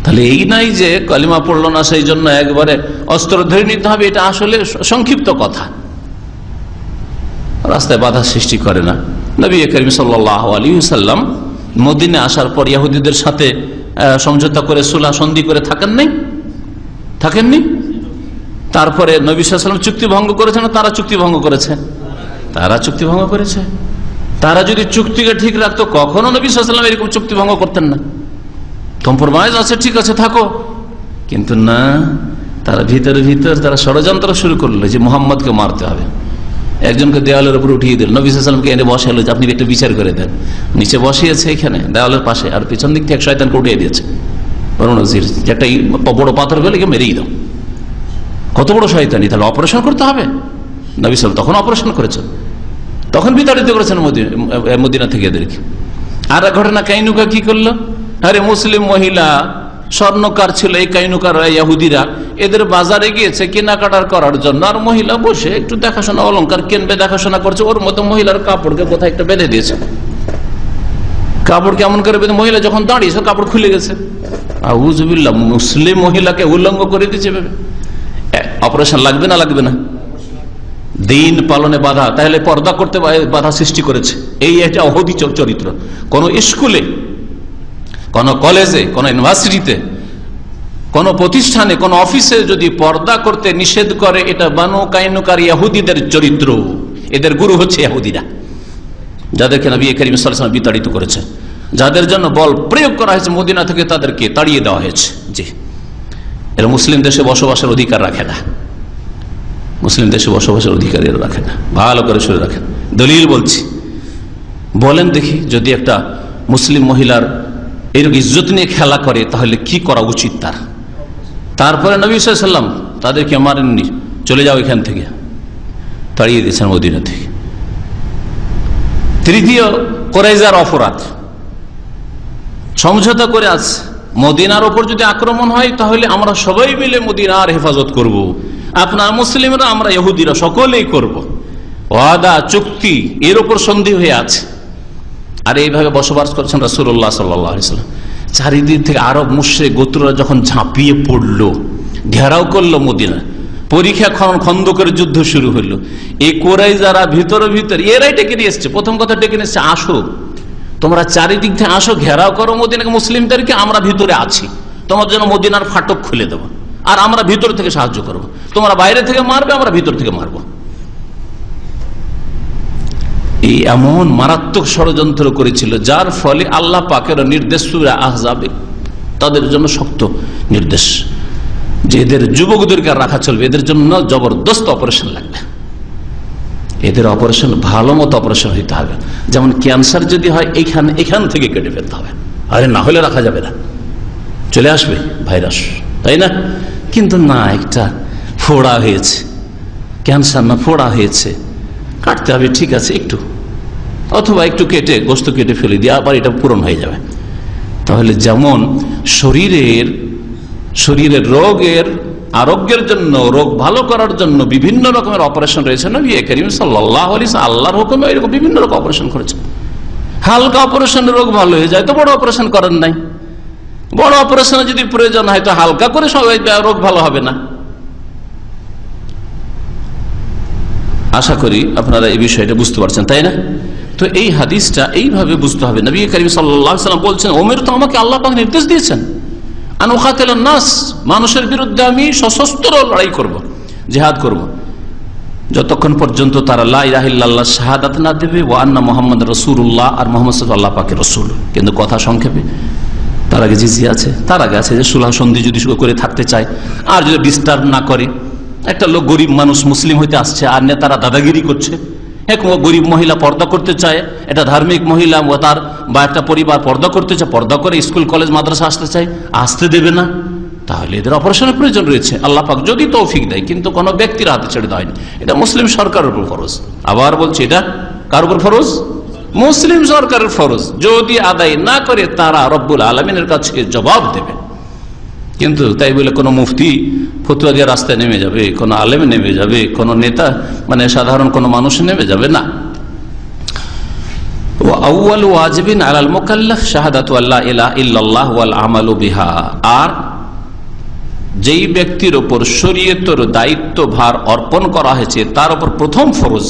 তাহলে এই নাই যে কালিমা পড়লো না সেই জন্য একবারে অস্ত্র ধরে নিতে হবে, এটা আসলে সংক্ষিপ্ত কথা, রাস্তায় বাধা সৃষ্টি করে না। নবী করিম সাল্লাল্লাহু আলাইহি ওয়াসাল্লাম মদিনা আসার পর ইহুদিদের সাথে সমঝোতা করে সুলহ সন্ধি করে থাকেননি? তারপরে নবী সাল্লাল্লাহু আলাইহি ওয়াসাল্লাম চুক্তি ভঙ্গ করেছেন, তারা চুক্তি ভঙ্গ করেছে, তারা যদি চুক্তিকে ঠিক রাখতো কখনো নবী সাল্লাল্লাহু আলাইহি ওয়াসাল্লাম এরকম চুক্তি ভঙ্গ করতেন না। কম্প্রোমাইজ আছে, ঠিক আছে, থাকো, কিন্তু না, তারা ভিতর তারা ষড়যন্ত্র শুরু করলো যে মুহাম্মদকে মারতে হবে। একজনকে দেওয়ালের উপর উঠিয়ে দিল, নবী সাল্লাল্লাহু আলাইহি ওয়াসাল্লামকে এনে বসালো যে আপনি একটা বিচার করে দেন। নিচে বসিয়েছে এখানে দেওয়ালের পাশে, আর পিছন দিক থেকে শয়তানকে উঠিয়ে দিয়েছে, একটা বড় পাথর ফেলে মেরেই দাও। কত বড় শয়তানি! তাহলে অপারেশন করতে হবে। নবী সাল্লাল্লাহু তখন অপারেশন করেছেন, তখন বিতাড়িত করেছেন মদিনা থেকে এদেরকে। আর এক ঘটনা, কাইনুকা কি করলো? আরে মুসলিম মহিলা স্বর্ণকার ছিল, এই কাইনুকার ইহুদিরা এদের বাজারে গিয়েছে কেনাকাটার করার জন্য, আর মহিলা বসে একটু দেখাশোনা, অলংকার কিনবে, দেখাশোনা করছে, ওর মতো মহিলার কাপড়কে কোথায় একটা বেঁধে দিয়েছে। কাপড় কেমন করে বেঁধে, মহিলা যখন দাঁড়িয়েছে কাপড় খুলে গেছে। আউযুবিল্লাহ, মুসলিম মহিলাকে উলঙ্গ করে দিয়েছে। অপারেশন লাগবে না? দিন পালনে বাধা, তাহলে পর্দা করতে বাধা সৃষ্টি করেছে। এটা অহদি চরিত্র। কোন স্কুলে, কোন কলেজে, কোন ইউনিভার্সিটিতে, কোন প্রতিষ্ঠানে, কোন অফিসে যদি পর্দা করতে নিষেধ করে, এটা বানু কাইনুকার ইহুদিদের চরিত্র। এদের গুরু হচ্ছে ইহুদিরা, যাদেরকে নবী করিম সাল্লাল্লাহু আলাইহি ওয়াসাল্লাম বিতাড়িত করেছে, যাদের জন্য বল প্রয়োগ করা হয়েছে, মদিনা থেকে তাদেরকে তাড়িয়ে দেওয়া হয়েছে। জি, এরা মুসলিম দেশে বসবাসের অধিকার রাখে না, মুসলিম দেশে বসবাসের অধিকার এরা রাখে না। ভালো করে শুনে রাখেন, দলিল বলছি। বলেন দেখি, যদি একটা মুসলিম মহিলার এরকম ইজ্জত নিয়ে খেলা করে তাহলে কি করা উচিত তার? তারপরে নবী সাল্লাল্লাহু আলাইহি ওয়াসাল্লাম তাদেরকে মারেননি, চলে যাও এখান থেকে, তাড়িয়ে দিয়েছেন মদিনা থেকে। তৃতীয়, কুরাইজার অপরাধ, সমঝোতা করে আছে, মদিনার ওপর যদি আক্রমণ হয় তাহলে আমরা সবাই মিলে মদিনার হেফাজত করব, আপনার মুসলিমরা, আমরা ইহুদিরা সকলেই করব। ওয়াদা, চুক্তি, এর ওপর সন্ধি হয়ে আছে। আর এইভাবে বসবাস করছেন রাসূলুল্লাহ সাল্লাল্লাহু আলাইহি ওয়াসাল্লাম। চারিদিক থেকে আরব মুশরিক গোত্ররা যখন ঝাঁপিয়ে পড়লো, ঘেরাও করলো মদিনা, পরীক্ষা খন্দকের যুদ্ধ শুরু হলো, এই কুরাইজারা ভিতরে এরাই ডেকে নিয়ে এসছে। প্রথম কথা ডেকে নিয়ে এসছে, আসো তোমরা চারিদিক থেকে আসো, ঘেরাও করো মদিনাকে, মুসলিমদেরকে, আমরা ভিতরে আছি, তোমার জন্য মদিনার ফাটক খুলে দেবো, আর আমরা ভিতর থেকে সাহায্য করবো। তোমরা বাইরে থেকে মারবে, আমরা ভিতর থেকে মারবো। এই এমন মারাত্মক ষড়যন্ত্র করেছিল, যার ফলে আল্লাহ পাকের নির্দেশ সূরা আহজাবে তাদের জন্য শক্ত নির্দেশ যে এদের যুবকদেরকে রাখা চলবে, এদের জন্য জবরদস্ত অপারেশন লাগবে, এদের অপারেশন ভালো মতো অপারেশন হইতে হবে। যেমন ক্যান্সার যদি হয় এখান থেকে কেটে ফেলতে হবে, আরে না হলে রাখা যাবে না, চলে আসবে ভাইরাস, তাই না? কিন্তু না, একটা ফোড়া হয়েছে, ক্যান্সার না ফোড়া হয়েছে, কাটতে হবে, ঠিক আছে একটু, অথবা একটু কেটে গোস্ত কেটে ফেলে দিয়ে আবার এটা পূরণ হয়ে যাবে। তাহলে যেমন শরীরের রোগের আরোগ্যের জন্য, রোগ ভালো করার জন্য বিভিন্ন রকমের অপারেশন রয়েছে, নবী করিম সাল্লাল্লাহু আলাইহি ওয়াসাল্লাম আল্লাহর হুকুমে এরকম বিভিন্ন রকম অপারেশন করেছেন। হালকা অপারেশনে রোগ ভালো হয়ে যায় তো বড় অপারেশন করেন নাই, বড় অপারেশনে যদি প্রয়োজন হয় তো হালকা করে সবাই রোগ ভালো হবে না। আশা করি আপনারা এই বিষয়টা বুঝতে পারছেন, তাই না? তো এই হাদিসটা এইভাবে বুঝতে হবে। নবী করিম সাল্লাল্লাহু আলাইহি ওয়াসাল্লাম বলছেন, ওমর তো আমাকে আল্লাহ পাক নির্দেশ দিয়েছেন, আন উকাতিলান নাস, মানুষের বিরুদ্ধে আমি সশস্ত্র লড়াই করব, জিহাদ করব, যতক্ষণ পর্যন্ত তারা লা ইলাহা ইল্লাল্লাহ শাহাদাত না দেবে, ওয়া আন্না মুহাম্মাদুর রাসূলুল্লাহ, আর মুহাম্মদ সাল্লাল্লাহু আল্লাহ পাকের রাসূল। কিন্তু কথা সংক্ষেপে, তার আগে জিজিয়া আছে, তার আগে আছে যে সুলহ সন্ধি যদি করে থাকতে চায়, আর যদি ডিস্টার্ব না করে। একটা লোক গরিব মানুষ মুসলিম হইতে আসছে, আর নেতারা দাদাগিরি করছে, এক গরিব মহিলা পর্দা করতে চায়, এটা ধার্মিক মহিলা তার বা একটা পরিবার পর্দা করতে চায়, পর্দা করে স্কুল কলেজ মাদ্রাসা আসতে চায়, আসতে দেবে না, তাহলে এদের অপারেশনের প্রয়োজন রয়েছে, আল্লাহ পাক যদি তৌফিক দেয়। কিন্তু কোনো ব্যক্তির হাতে ছেড়ে দেওয়া হয়নি, এটা মুসলিম সরকারের উপর ফরজ। আবার বলছি, এটা কার উপর ফরজ? মুসলিম সরকারের ফরজ। যদি আদায় না করে তারা রব্বুল আলামিনের কাছে জবাব দেবে। কিন্তু তাই বলে কোনো মুফতি ফতুয়া দিয়ে রাস্তায় নেমে যাবে, কোনো আলেম নেমে যাবে, কোনো নেতা মানে সাধারণ কোনো মানুষ নেমে যাবে না। আউয়ালু ওয়াজিবিন আলাল মুকাল্লাফ শাহাদাতু আল্লা ইলাহা ইল্লাল্লাহ ওয়াল আমালু বিহা, আর যেই ব্যক্তির উপর শরীয়তের দায়িত্বভার অর্পণ করা হয়েছে তার উপর প্রথম ফরজ,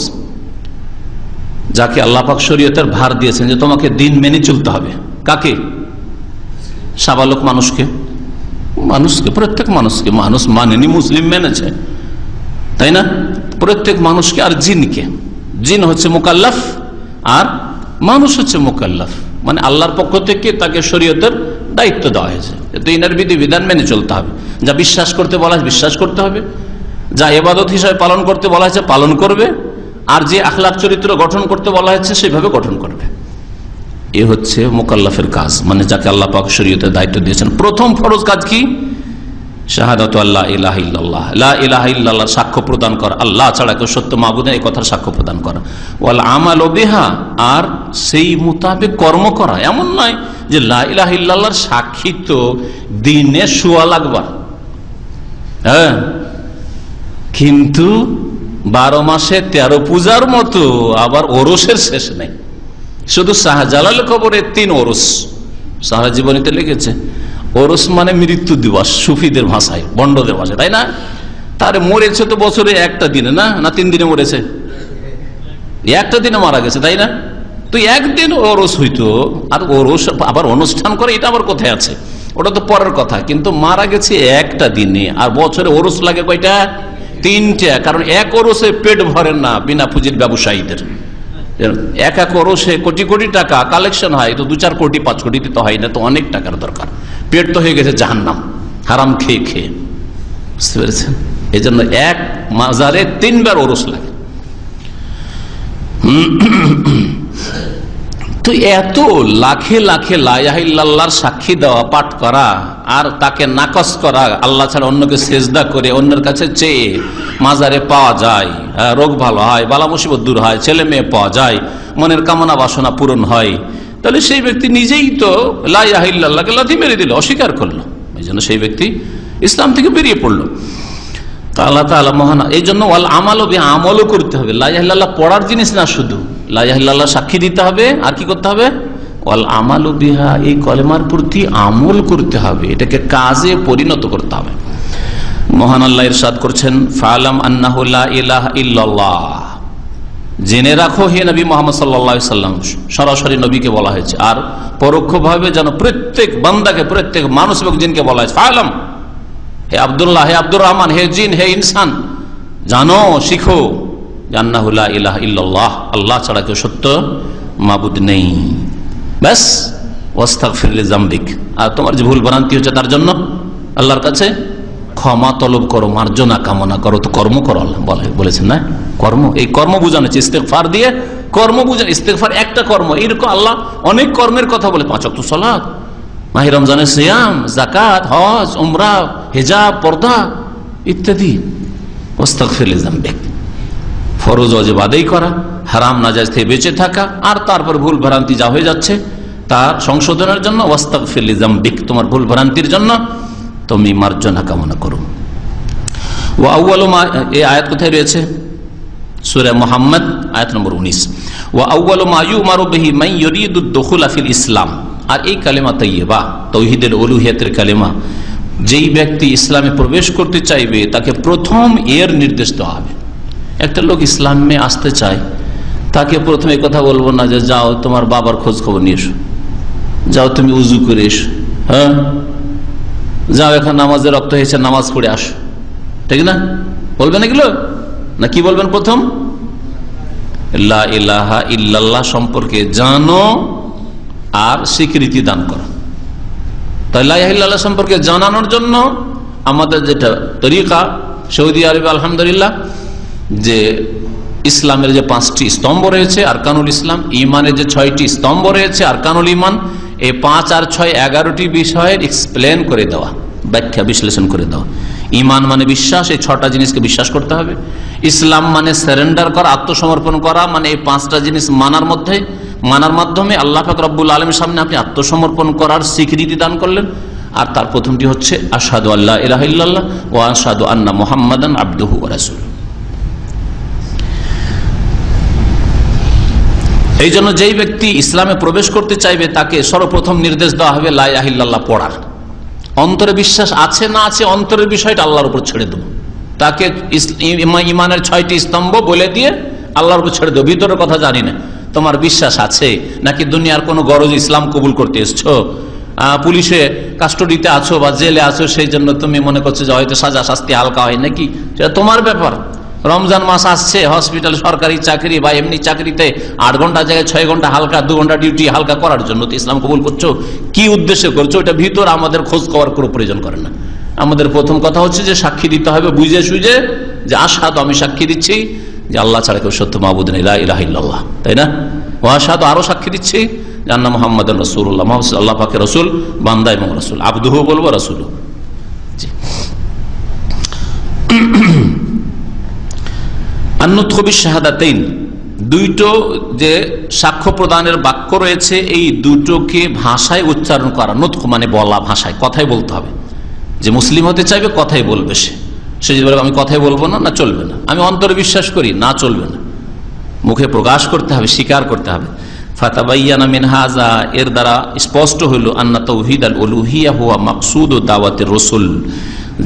যাকে আল্লাহ পাক শরীয়তের ভার দিয়েছেন যে তোমাকে দিন মেনে চলতে হবে। কাকে? সাবালক মানুষকে, প্রত্যেক মানুষকে। মানুষ মানেনি, মুসলিম মেনেছে, তাই না? প্রত্যেক মানুষকে, আর জিনকে। জিন হচ্ছে মুকাল্লাফ আর মানুষ হচ্ছে মুকাল্লাফ, মানে আল্লাহর পক্ষ থেকে তাকে শরীয়তের দায়িত্ব দেওয়া হয়েছে, দিনের বিধিবিধান মেনে চলতে হবে। যা বিশ্বাস করতে বলা হয়েছে বিশ্বাস করতে হবে, যা ইবাদত হিসাবে পালন করতে বলা হয়েছে পালন করবে, আর যে আখলাক চরিত্র গঠন করতে বলা হয়েছে সেভাবে গঠন করবে। এ হচ্ছে মুকাল্লাফের কাজ, মানে যাকে আল্লাহ পাক শরীয়তের দায়িত্ব দিয়েছেন। প্রথম ফরজ কাজ কি? শাহাদাতু আল্লা ইলাহা ইল্লাল্লাহ, লা ইলাহা ইল্লাল্লাহ, সাক্ষ্য প্রদান করা আল্লাহ ছাড়া কেউ সত্য মাবুদ নেই, এই কথার সাক্ষ্য প্রদান করা। ওয়াল আমালু বিহা, আর সেই মোতাবেক কর্ম করা। এমন নয় যে লা ইলাহা ইল্লাল্লাহর সাক্ষী তো দিনে 100 লাখবার, হ্যাঁ, কিন্তু 12 মাসে 13 পূজার মতো আবার ওরসের শেষ নেই। শুধু শাহজালাল কবরে 3 ওরস, সারা জীবনীতে লিখেছে। ওরস মানে মৃত্যু দিবস, সুফিদের ভাষায়, বন্ডদের ভাষায়, তাই না? তার মরেছে তো বছরে একটা দিনে, না 3 দিনে মরেছে, একটা দিনে মারা গেছে, তাই না? তো একদিন ওরস হইতো, আর ওরস আবার অনুষ্ঠান করে, এটা আবার কোথায় আছে? ওটা তো পরের কথা। কিন্তু মারা গেছে একটা দিনে, আর বছরে ওরস লাগে কয়টা? 3টা। কারণ এক ওরসে পেট ভরে না বিনা পুঁজির ব্যবসায়ীদের। এক ওরসে কোটি কোটি টাকা কালেকশন হয়, তো 2-4 কোটি 5 কোটিতে তো হয় না, তো অনেক টাকার দরকার। পেট তো হয়ে গেছে জাহান্নাম, হারাম খেয়ে খেয়ে, বুঝতে পেরেছেন? এই জন্য এক মাজারে 3 বার ওরস লাগে। তো এত লাখে লাখে লা ইলাহা ইল্লাল্লাহর সাক্ষী দেওয়া, পাঠ করা, আর তাকে নাকচ করা, আল্লাহ ছাড়া অন্যকে সেজদা করে অন্যের কাছে চেয়ে মাজারে পাওয়া যায়, রোগ ভালো হয়, বালা মুসিবত দূর হয়, ছেলে মেয়ে পাওয়া যায়, মনের কামনা বাসনা পূরণ হয়, তাহলে সেই ব্যক্তি নিজেই তো লা ইলাহা ইল্লাল্লাহকে লাথি মেরে দিল, অস্বীকার করলো। এই জন্য সেই ব্যক্তি ইসলাম থেকে বেরিয়ে পড়লো। আল্লাহ তাআলা মহান। এই জন্য ওয়াল আমালু বিহা, আমলও করতে হবে। লা ইলাহা ইল্লাল্লাহ পড়ার জিনিস না, শুধু লা ইলাহা ইল্লাল্লাহ সাক্ষী দিতে হবে, আর কি করতে হবে? ওয়াল আমালু বিহা, এই কলেমার প্রতি আমল করতে হবে, এটাকে কাজে পরিণত করতে হবে। মহান আল্লাহ ইরশাদ করছেন, ফাআলাম আন্নাহু লা ইলাহা ইল্লাল্লাহ, জেনে রাখো হে নবী মুহাম্মদ সাল্লাল্লাহু আলাইহি সাল্লাম, সরাসরি নবীকে বলা হয়েছে, আর পরোক্ষভাবে যেন প্রত্যেক বান্দাকে, প্রত্যেক মানুষ এবং জিনকে বলা হয়েছে। ফাআলাম, হে আব্দুল্লাহ, হে আব্দুর রহমান, হে জিন, হে ইনসান, জানো, শিখো, আন্নাহু লা ইলাহা ইল্লাল্লাহ, আল্লাহ ছাড়া কেউ সত্য মাবুদ নেই। ব্যাস, ওয়াস্তাগফির লিযামবিক, আর তোমার যে ভুল ভ্রান্তি হচ্ছে তার জন্য আল্লাহর কাছে ক্ষমা তলব করো, মার্জনা কামনা করো। তো কর্ম করো, আল্লাহ বলেছেন না, কর্ম, এই কর্ম বোঝানো হচ্ছে ইস্তেগফার দিয়ে, কর্ম বোঝানো। ইস্তেগফার একটা কর্ম, এরকম আল্লাহ অনেক কর্মের কথা বলে, 5 ওয়াক্ত সালাত, মাহে রমজানের সিয়াম, যাকাত, হজ, উমরা, হিজাব, পর্দা ইত্যাদি। ওয়াস্তাগফির লিযামবিক, ফরজ ওয়াজিব আদায় করা, হারাম নাজায়েজ থেকে বেঁচে থাকা, আর তারপর ভুল ভ্রান্তি যা হয়ে যাচ্ছে তার সংশোধনের জন্য ওয়াস্তাগফির লিযামবিক, তোমার ভুল ভ্রান্তির জন্য তুমি মার্জনা কামনা করো। ওয়া আউয়ালু মা, এই আয়াত কোথায় রয়েছে? সূরা মুহাম্মদ আয়াত নম্বর 19। ওয়া আউয়ালু মা ইউমারু বিহি মান ইউরিদুদ দুখুলা ফিল ইসলাম, আর এই কালেমা তাইয়্যিবা, তাওহীদের উলুহিয়াতের কালেমা, যেই ব্যক্তি ইসলামে প্রবেশ করতে চাইবে তাকে প্রথম এর নির্দেশ দেওয়া হবে। একটা লোক ইসলামে আসতে চায়, তাকে প্রথমে কথা বলবো না যে যাও তোমার বাবার খোঁজ খবর নিয়ে এসো, যাও তুমি উজু করে এসো, হ্যাঁ, যাও এখন নামাজে রক্ত হয়েছে নামাজ পড়ে আসো, ঠিক না? বলবেন এগুলো না? কি বলবেন? প্রথম লা ইলাহা ইল্লাল্লাহ সম্পর্কে জানো আর স্বীকৃতি দান করো। তাই লা ইলাহা ইল্লাল্লাহ সম্পর্কে জানানোর জন্য আমাদের যেটা তরিকা সৌদি আরবে, আলহামদুলিল্লাহ, যে ইসলামের যে 5টি স্তম্ভ রয়েছে আরকানুল ইসলাম, ইমানের যে 6টি স্তম্ভ রয়েছে আরকানুল ইমান, এই 5 আর 6 11টি বিষয়ের এক্সপ্লেন করে দেওয়া, ব্যাখ্যা বিশ্লেষণ করে দেওয়া। ইমান মানে বিশ্বাস, এই 6টা জিনিসকে বিশ্বাস করতে হবে। ইসলাম মানে সারেন্ডার করা, আত্মসমর্পণ করা, মানে এই 5টা জিনিস মানার মাধ্যমে আল্লাহ পাক রব্বুল আলামিনের সামনে আপনি আত্মসমর্পণ করার স্বীকৃতি দান করলেন। আর তার প্রথমটি হচ্ছে আশহাদু আল্লা ইলাহা ইল্লাল্লাহ ওয়া আশহাদু আন্না মুহাম্মাদান আবদুহু ওয়া রাসূলুহু। এই জন্য যেই ব্যক্তি ইসলামে প্রবেশ করতে চাইবে তাকে সর্বপ্রথম নির্দেশ দেওয়া হবে লা ইলাহা ইল্লাল্লাহ পড়ার। অন্তরে বিশ্বাস আছে না আছে, অন্তরের বিষয়টা আল্লাহর উপর ছেড়ে দেবো। তাকে ইমানের 6টি স্তম্ভ বলে দিয়ে আল্লাহর উপর ছেড়ে দেবো। ভিতরের কথা জানি না, তোমার বিশ্বাস আছে নাকি দুনিয়ার কোনো গরজ ইসলাম কবুল করতে এসছো, পুলিশে কাস্টডিতে আছো বা জেলে আছো, সেই জন্য তুমি মনে করছো যে হয়তো সাজা শাস্তি হালকা হয় নাকি, সেটা তোমার ব্যাপার। রমজান মাস আসছে, হসপিটাল, সরকারি চাকরি বা এমনি চাকরিতে 8 ঘন্টা জায়গায় 6 ঘন্টা হালকা, 2 ঘন্টা ডিউটি হালকা করার জন্য তো ইসলাম কবুল করছো, কি উদ্দেশ্যে করছো, এটা ভিতর আমাদের খোঁজ খবর কোনো প্রয়োজন করে না। আমাদের প্রথম কথা হচ্ছে যে সাক্ষী দিতে হবে বুঝে সুঝে, যে আশহাদু, আমি সাক্ষী দিচ্ছি যে আল্লাহ ছাড়া কেউ সত্য মাবুদ নেই, লা ইলাহা ইল্লাল্লাহ, তাই না? ওয়া আশহাদু, আরো সাক্ষী দিচ্ছি যে আন্না মুহাম্মাদুর রাসূলুল্লাহ, মুহাম্মদ আল্লাহ পাকের রাসূল, বান্দা এবং রাসূল, আবদুহু বলবো, রাসূলু। জি, আন-নুতকু বিশ-শাহাদাতাইন, দুইটো যে সাক্ষ্য প্রদানের বাক্য রয়েছে, এই দুটোকে ভাষায় উচ্চারণ করা। নুতক মানে বলা, ভাষায়, কথাই বলতে হবে। যে মুসলিম হতে চাইবে কথাই বলবে, সে যদি বলে আমি কথাই বলবো না, না চলবে না। আমি অন্তরে বিশ্বাস করি, না চলবে না, মুখে প্রকাশ করতে হবে, স্বীকার করতে হবে। ফাতাবায়্যানা মিন হাযা, এর দ্বারা স্পষ্ট হলো আন্না তাওহীদ আল উলুহিয়া হুয়া মাকসুদ দাওয়াতের রাসূল,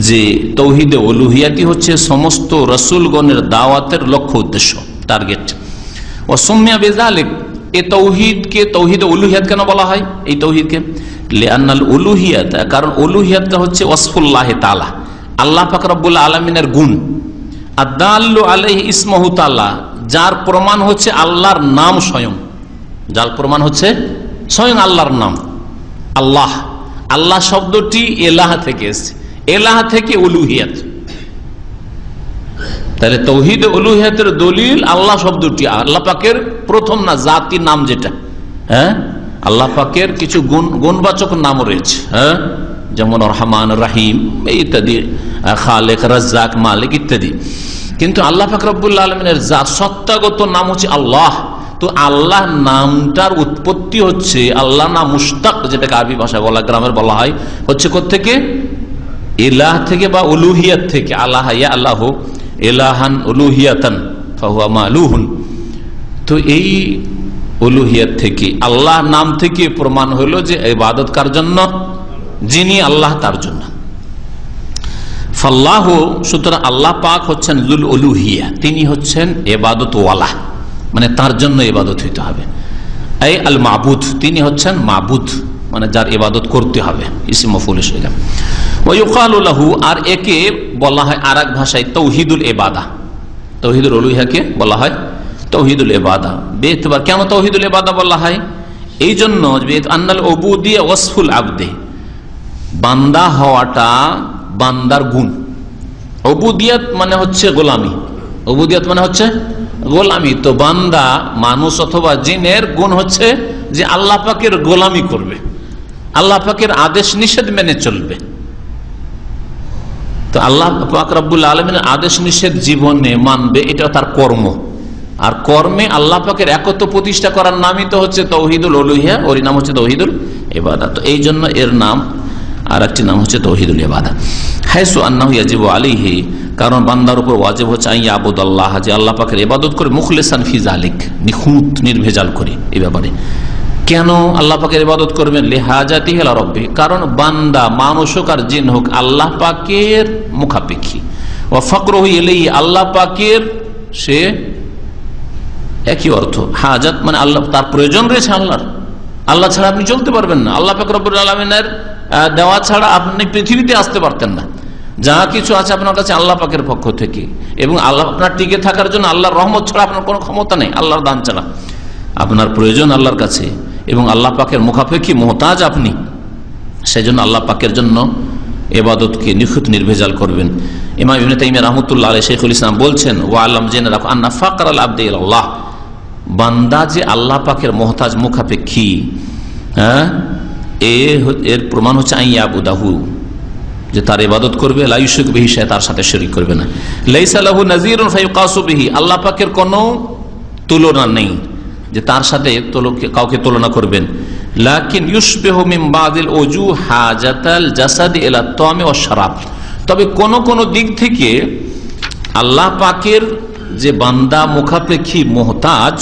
যে তাওহীদে উলুহিয়াতি হচ্ছে সমস্ত রাসূলগণের দাওয়াতের লক্ষ্য উদ্দেশ্য, টার্গেট। ওয়া সুম্মিয়া বিযালিক, এই তাওহীদকে তাওহীদে উলুহিয়াত কেন বলা হয়? এই তাওহীদকে লিআন্নাল উলুহিয়াত, কারণ উলুহিয়াতটা হচ্ছে ওয়াসফুল্লাহি তাআলা, আল্লাহ পাক রব্বুল আলামিনের গুণ, আদাল্লু আলাইহি ইসমুহু তাআলা, যার প্রমাণ হচ্ছে আল্লাহর নাম স্বয়ং, যার প্রমাণ হচ্ছে স্বয়ং আল্লাহর নাম আল্লাহ। আল্লাহ শব্দটি এলাহ থেকে এসেছে, এলাহ থেকে উলুহিয়াত। তাহলে তাওহীদ উলুহিয়াতের দলিল আল্লাহ শব্দটি, আল্লাহ পাকের প্রথম না, জাতি নাম যেটা, হ্যাঁ, আল্লাহ পাকের কিছু গুণবাচক নাম রয়েছে, হ্যাঁ, যেমন রহমান, রাহিম ইত্যাদি, খালেক, রাজ্জাক, মালিক ইত্যাদি। কিন্তু আল্লাহ পাক রব্বুল আলামিনের জাত সত্তাগত নাম হচ্ছে আল্লাহ। তো আল্লাহ নামটার উৎপত্তি হচ্ছে, আল্লাহ নাম মুশতাক, যেটাকে আরবি ভাষায় বলা, গ্রামের বলা হয়, হচ্ছে কোত্থেকে? ইলাহ থেকে বা উলুহিয়াত থেকে, আল্লাহ ইয়া আল্লাহ ইলাহান উলুহিয়াতান ফাহুয়া মালুহুন। তো এই উলুহিয়াত থেকে, আল্লাহ নাম থেকে প্রমাণ হলো যে ইবাদত কার জন্য? যিনি আল্লাহ তার জন্য। ফাল্লাহু, সুতরাং আল্লাহ পাক হচ্ছেন জুল উলুহিয়া, তিনি হচ্ছেন ইবাদত ওয়ালা, মানে তার জন্য ইবাদত হইতে হবে। এই আল মাবুদ, তিনি হচ্ছেন মাবুদ, মানে যার ইবাদত করতে হবে, ইসম মফউল হিসেবে। ওয়া ইউকালু লাহু, আর একে বলা হয় আরেক ভাষায় তাওহীদুল ইবাদা। তাওহীদুল উলুহিয়াকে বলা হয় তাওহীদুল ইবাদা। বেতবার কেন তাওহীদুল ইবাদা বলা হয়? এই জন্য আন্নাল উবুদিয়া ওয়াসফুল আবদে, বান্দা হওয়াটা বান্দার গুণ। উবুদিয়াত মানে হচ্ছে গোলামি, উবুদিয়াত মানে হচ্ছে গোলামি। তো বান্দা, মানুষ অথবা জিনের গুণ হচ্ছে যে আল্লাহ পাকের গোলামি করবে, আল্লাহ পাকের আদেশ নিষেধ মেনে চলবে। তো আল্লাহ পাক রব্বুল আলামিনের আদেশ নিষেধ জীবনে মানবে, এটা তার কর্ম। আর কর্মে আল্লাহ পাকের একত্ব প্রতিষ্ঠা করার নামই তো হচ্ছে তাওহীদুল উলুহিয়া, ওর নাম হচ্ছে তাওহীদুল ইবাদা। তো এই জন্য এর নাম আর একটি নাম হচ্ছে তাওহীদুল ইবাদা। হাইসু আন্নাহু ইয়াজিবু আলাইহি, কারণ বান্দার উপর ওয়াজিব হচ্ছে আন ইয়াবুদাল্লাহ, যে আল্লাহ পাকের ইবাদত করে, মুখলিসান ফি যালিক, নিখুঁত নির্ভেজাল করে এই ব্যাপারে। কেন আল্লাহ পাকের ইবাদত করবেন? লিহাজাতিহি ইলা রাব্বিহি, কারণ বান্দা মানুষ হোক আর জিন হোক আল্লাহ পাকের মুখাপেক্ষী। ওয়া ফাকরুহু ইলাইহি, আল্লাহ পাকের সে একই অর্থ। হাজাত মানে আল্লাহ, তার প্রয়োজন রয়েছে আল্লাহর, আল্লাহ ছাড়া আপনি চলতে পারবেন না, আল্লাহ পাক রব্বুল আলামিনের দেওয়া ছাড়া আপনি পৃথিবীতে আসতে পারতেন না। যা কিছু আছে আপনার কাছে আল্লাহ পাকের পক্ষ থেকে, এবং আল্লাহ আপনার টিকে থাকার জন্য আল্লাহর রহমত ছাড়া আপনার কোনো ক্ষমতা নেই, আল্লাহর দান ছাড়া। আপনার প্রয়োজন আল্লাহর কাছে, এবং আল্লাহ পাকের মুখাপেক্ষী মুহতাজ আপনি, সেই জন্য আল্লাহ পাকের জন্য ইবাদতকে নিখুঁত নির্ভেজাল করবেন। ইমাম ইবনে তাইমিয়া রাহমাতুল্লাহ আলাইহি, শাইখুল ইসলাম বলছেন, ওয়া আলাম, জেনে রাখো, আন্না ফাকরাল আবদি ইলাল্লাহ, বান্দা যে আল্লাহ পাকের মুহতাজ মুখাপেক্ষী, এর প্রমাণ হচ্ছে আন ইয়াবুদাহু, যে তার ইবাদত করবে, লা ইউশরিকু বিহি শাইআন, তার সাথে শিরক করবে না। লাইসা লাহু নাযীরুন ফায়ুকাসু বিহি, আল্লাহ পাকের কোনো তুলনা নেই যে তার সাথে কাউকে তুলনা করবেন। লাকিন ইউশবিহু মিন বাযিল ওযু হাজাতাল জাসাদি ইলা তা'মি ওয়াশ শারাব, তবে কোন কোন দিক থেকে আল্লাহ পাকের যে বান্দা মুখাপেক্ষী মুহতাজ,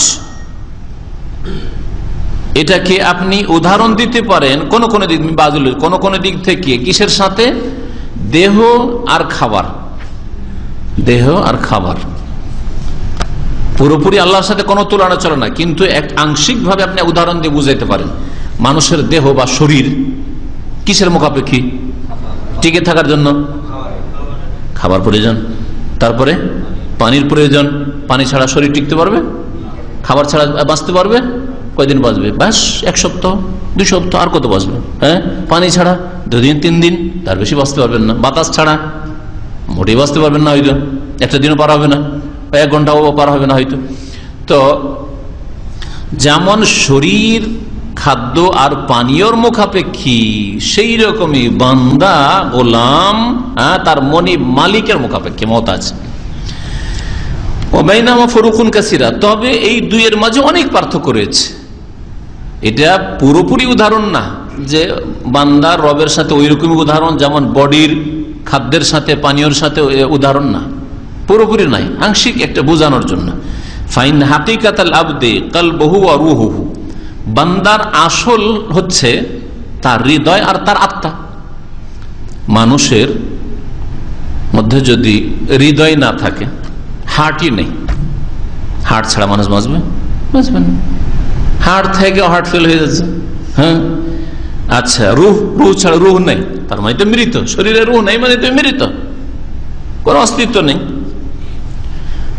এটাকে আপনি উদাহরণ দিতে পারেন কোন কোন দিক, কোন কোন দিক থেকে। কিসের সাথে? দেহ আর খাবার, দেহ আর খাবার। পুরোপুরি আল্লাহর সাথে কোনো তুলনা চলে না, কিন্তু এক আংশিক ভাবে আপনি উদাহরণ দিয়ে বুঝাইতে পারেন। মানুষের দেহ বা শরীর কিসের মুখাপেক্ষী? টিকে থাকার জন্য খাবার প্রয়োজন, তারপরে পানির প্রয়োজন। পানি ছাড়া শরীর টিকতে পারবে? খাবার ছাড়া বাঁচতে পারবে? কয়দিন বাঁচবে? ব্যাস 1 সপ্তাহ 2 সপ্তাহ, আর কত বাঁচবে? হ্যাঁ, পানি ছাড়া 2 দিন 3 দিন, তার বেশি বাঁচতে পারবেন না। বাতাস ছাড়া মোটেই বাঁচতে পারবেন না, হয়তো একটা দিনও পার হবে না, 1 ঘন্টাও পার হবে না হয়তো। তো যেমন শরীর খাদ্য আর পানীয়র মুখাপেক্ষী, সেই রকমই বান্দা গোলাম তার মনি মালিকের মুখাপেক্ষী, মুহতাজ। ওয়াবাইনাহুমা ফুরুকুন কাসীরা, তবে এই দুইয়ের মাঝে অনেক পার্থক্য রয়েছে। এটা পুরোপুরি উদাহরণ না যে বান্দার রবের সাথে ওই রকমই উদাহরণ, যেমন বডির খাদ্যের সাথে পানীয়র সাথে উদাহরণ না, পুরোপুরি নাই, আংশিক একটা বোঝানোর জন্য। ফাইন হাকিকাতাল আবদে কলবহু ওয়া রূহুহু, বান্দার আসল হচ্ছে তার হৃদয় আর তার আত্মা। মানুষের মধ্যে যদি হৃদয় না থাকে, হার্টই নেই, হার্ট ছাড়া মানুষ বাঁচবে? বাঁচবে না। হার্ট থেকে হার্ট ফেল হয়ে যাচ্ছে। হ্যাঁ, আচ্ছা, রুহ ছাড়া, রুহ নেই, তার মানে তো মৃত। শরীরে রুহ নেই মানে তো মৃত, কোন অস্তিত্ব নেই।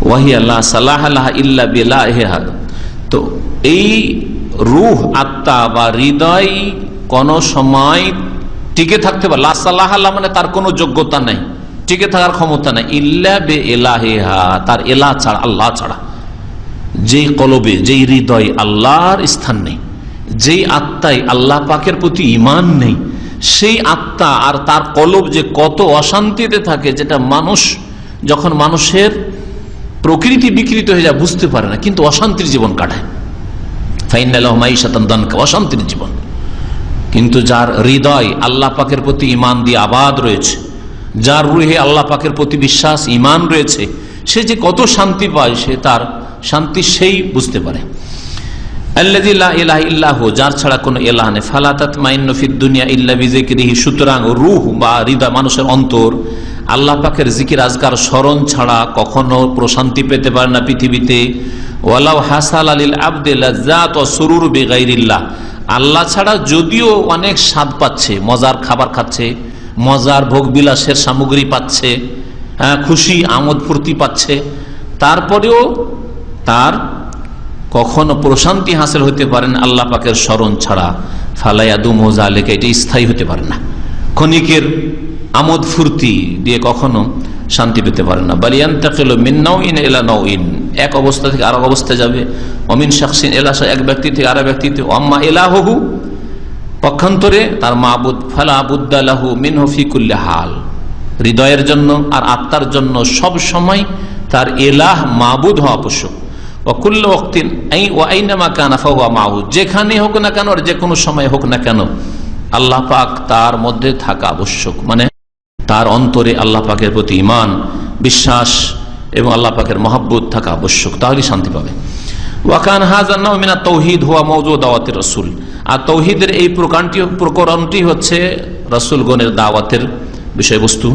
ওয়াহিয়া লা সালাহা লাহা ইল্লা বিলাহিহা, তো এই রুহ, আত্মা বা হৃদয় কোন সময় টিকে থাকতে পারে, লা সালাহা লাহা মানে তার কোনো যোগ্যতা নেই, টিকে থাকার ক্ষমতা নেই, ইল্লা বিলাহিহা, তার এলাহ ছাড়া, আল্লাহ ছাড়া। যেই কলবে, যেই হৃদয় আল্লাহর স্থান নেই, যেই আত্মায় আল্লাহ পাকের প্রতি ঈমান নেই, সেই আত্মা আর তার কলব যে কত অশান্তিতে থাকে, যেটা মানুষ যখন মানুষের প্রকৃতি বিকৃত হয়ে যায় বুঝতে পারে না, কিন্তু অশান্তির জীবন কাটায়। ফাইন্না লাহু মাঈশাতান দানকা, অশান্তির জীবন। কিন্তু যার হৃদয় আল্লাহ পাকের প্রতি ঈমান দিয়ে আবাদ রয়েছে, যার রুহে আল্লাহ পাকের প্রতি বিশ্বাস ঈমান রয়েছে, সে যে কত শান্তি পায় সে তার শান্তি সেই বুঝতে পারে। আল্লাযী লা ইলাহা ইল্লা হু, যার ছাড়া কোনো ইলাহ নেই। ফালা তাতমাইন্নু ফিদ দুনিয়া ইল্লা বিযিকরিহি, সুতরাং রূহ বা হৃদয়, মানুষের অন্তর আল্লাহ পাকের জিকির আজকার স্মরণ ছাড়া কখনো প্রশান্তি পেতে পারে না পৃথিবীতে। ওয়ালাউ হাসাল লিল আবদি লাজ্জাত ওয়া সুরুর বিগাইরিল্লাহ, আল্লাহ ছাড়া যদিও অনেক স্বাদ পাচ্ছে, মজার খাবার খাচ্ছে, মজার ভোগ বিলাসের সামগ্রী পাচ্ছে, খুশি আমোদ ফুর্তি পাচ্ছে, তারপরেও তার কখনো প্রশান্তি হাসিল হতে পারে না আল্লাহ পাকের স্মরণ ছাড়া। ফালায়াদুমু যালিকা, এটা স্থায়ী হতে পারে না, ক্ষণিকের আমোদ ফুর্তি দিয়ে কখনো শান্তি পেতে পারে না। বালিয়ান্তাকিলু মিন নাওইন ইলা নাওইন, এক অবস্থা থেকে আরেক অবস্থায় যাবে। অমিন শাখসিন ইলা, এক ব্যক্তি থেকে আরেক ব্যক্তিতে। আম্মা ইলাহুহু, পক্ষান্তরে তার মাবুদ, ফালা বুদ্দা লাহু মিনহু ফি কুল্লি হাল, হৃদয়ের জন্য আর আত্মার জন্য সব সময় তার ইলাহ মাবুদ হওয়া আবশ্যক। ওয়া কুল্লু ওয়াক্তিন ওয়া আইনামা কানা ফাহুয়া মাহু, যেখানে হোক না কেন আর যে কোনো সময় হোক না কেন আল্লাহ পাক তার মধ্যে থাকা আবশ্যক। মানে তার অন্তরে আল্লাহ পাকের প্রতি ঈমান, বিশ্বাস এবং আল্লাহ পাকের মহব্বত থাকা আবশ্যক, তাহলেই শান্তি পাবে। ওয়াকান হাযা নাও মিনাত তাওহীদ হুয়া মাওযু দাওয়াতির রাসূল, আর তাওহীদের এই প্রকরণটি হচ্ছে রাসূলগণের দাওয়াতের বিষয়বস্তু।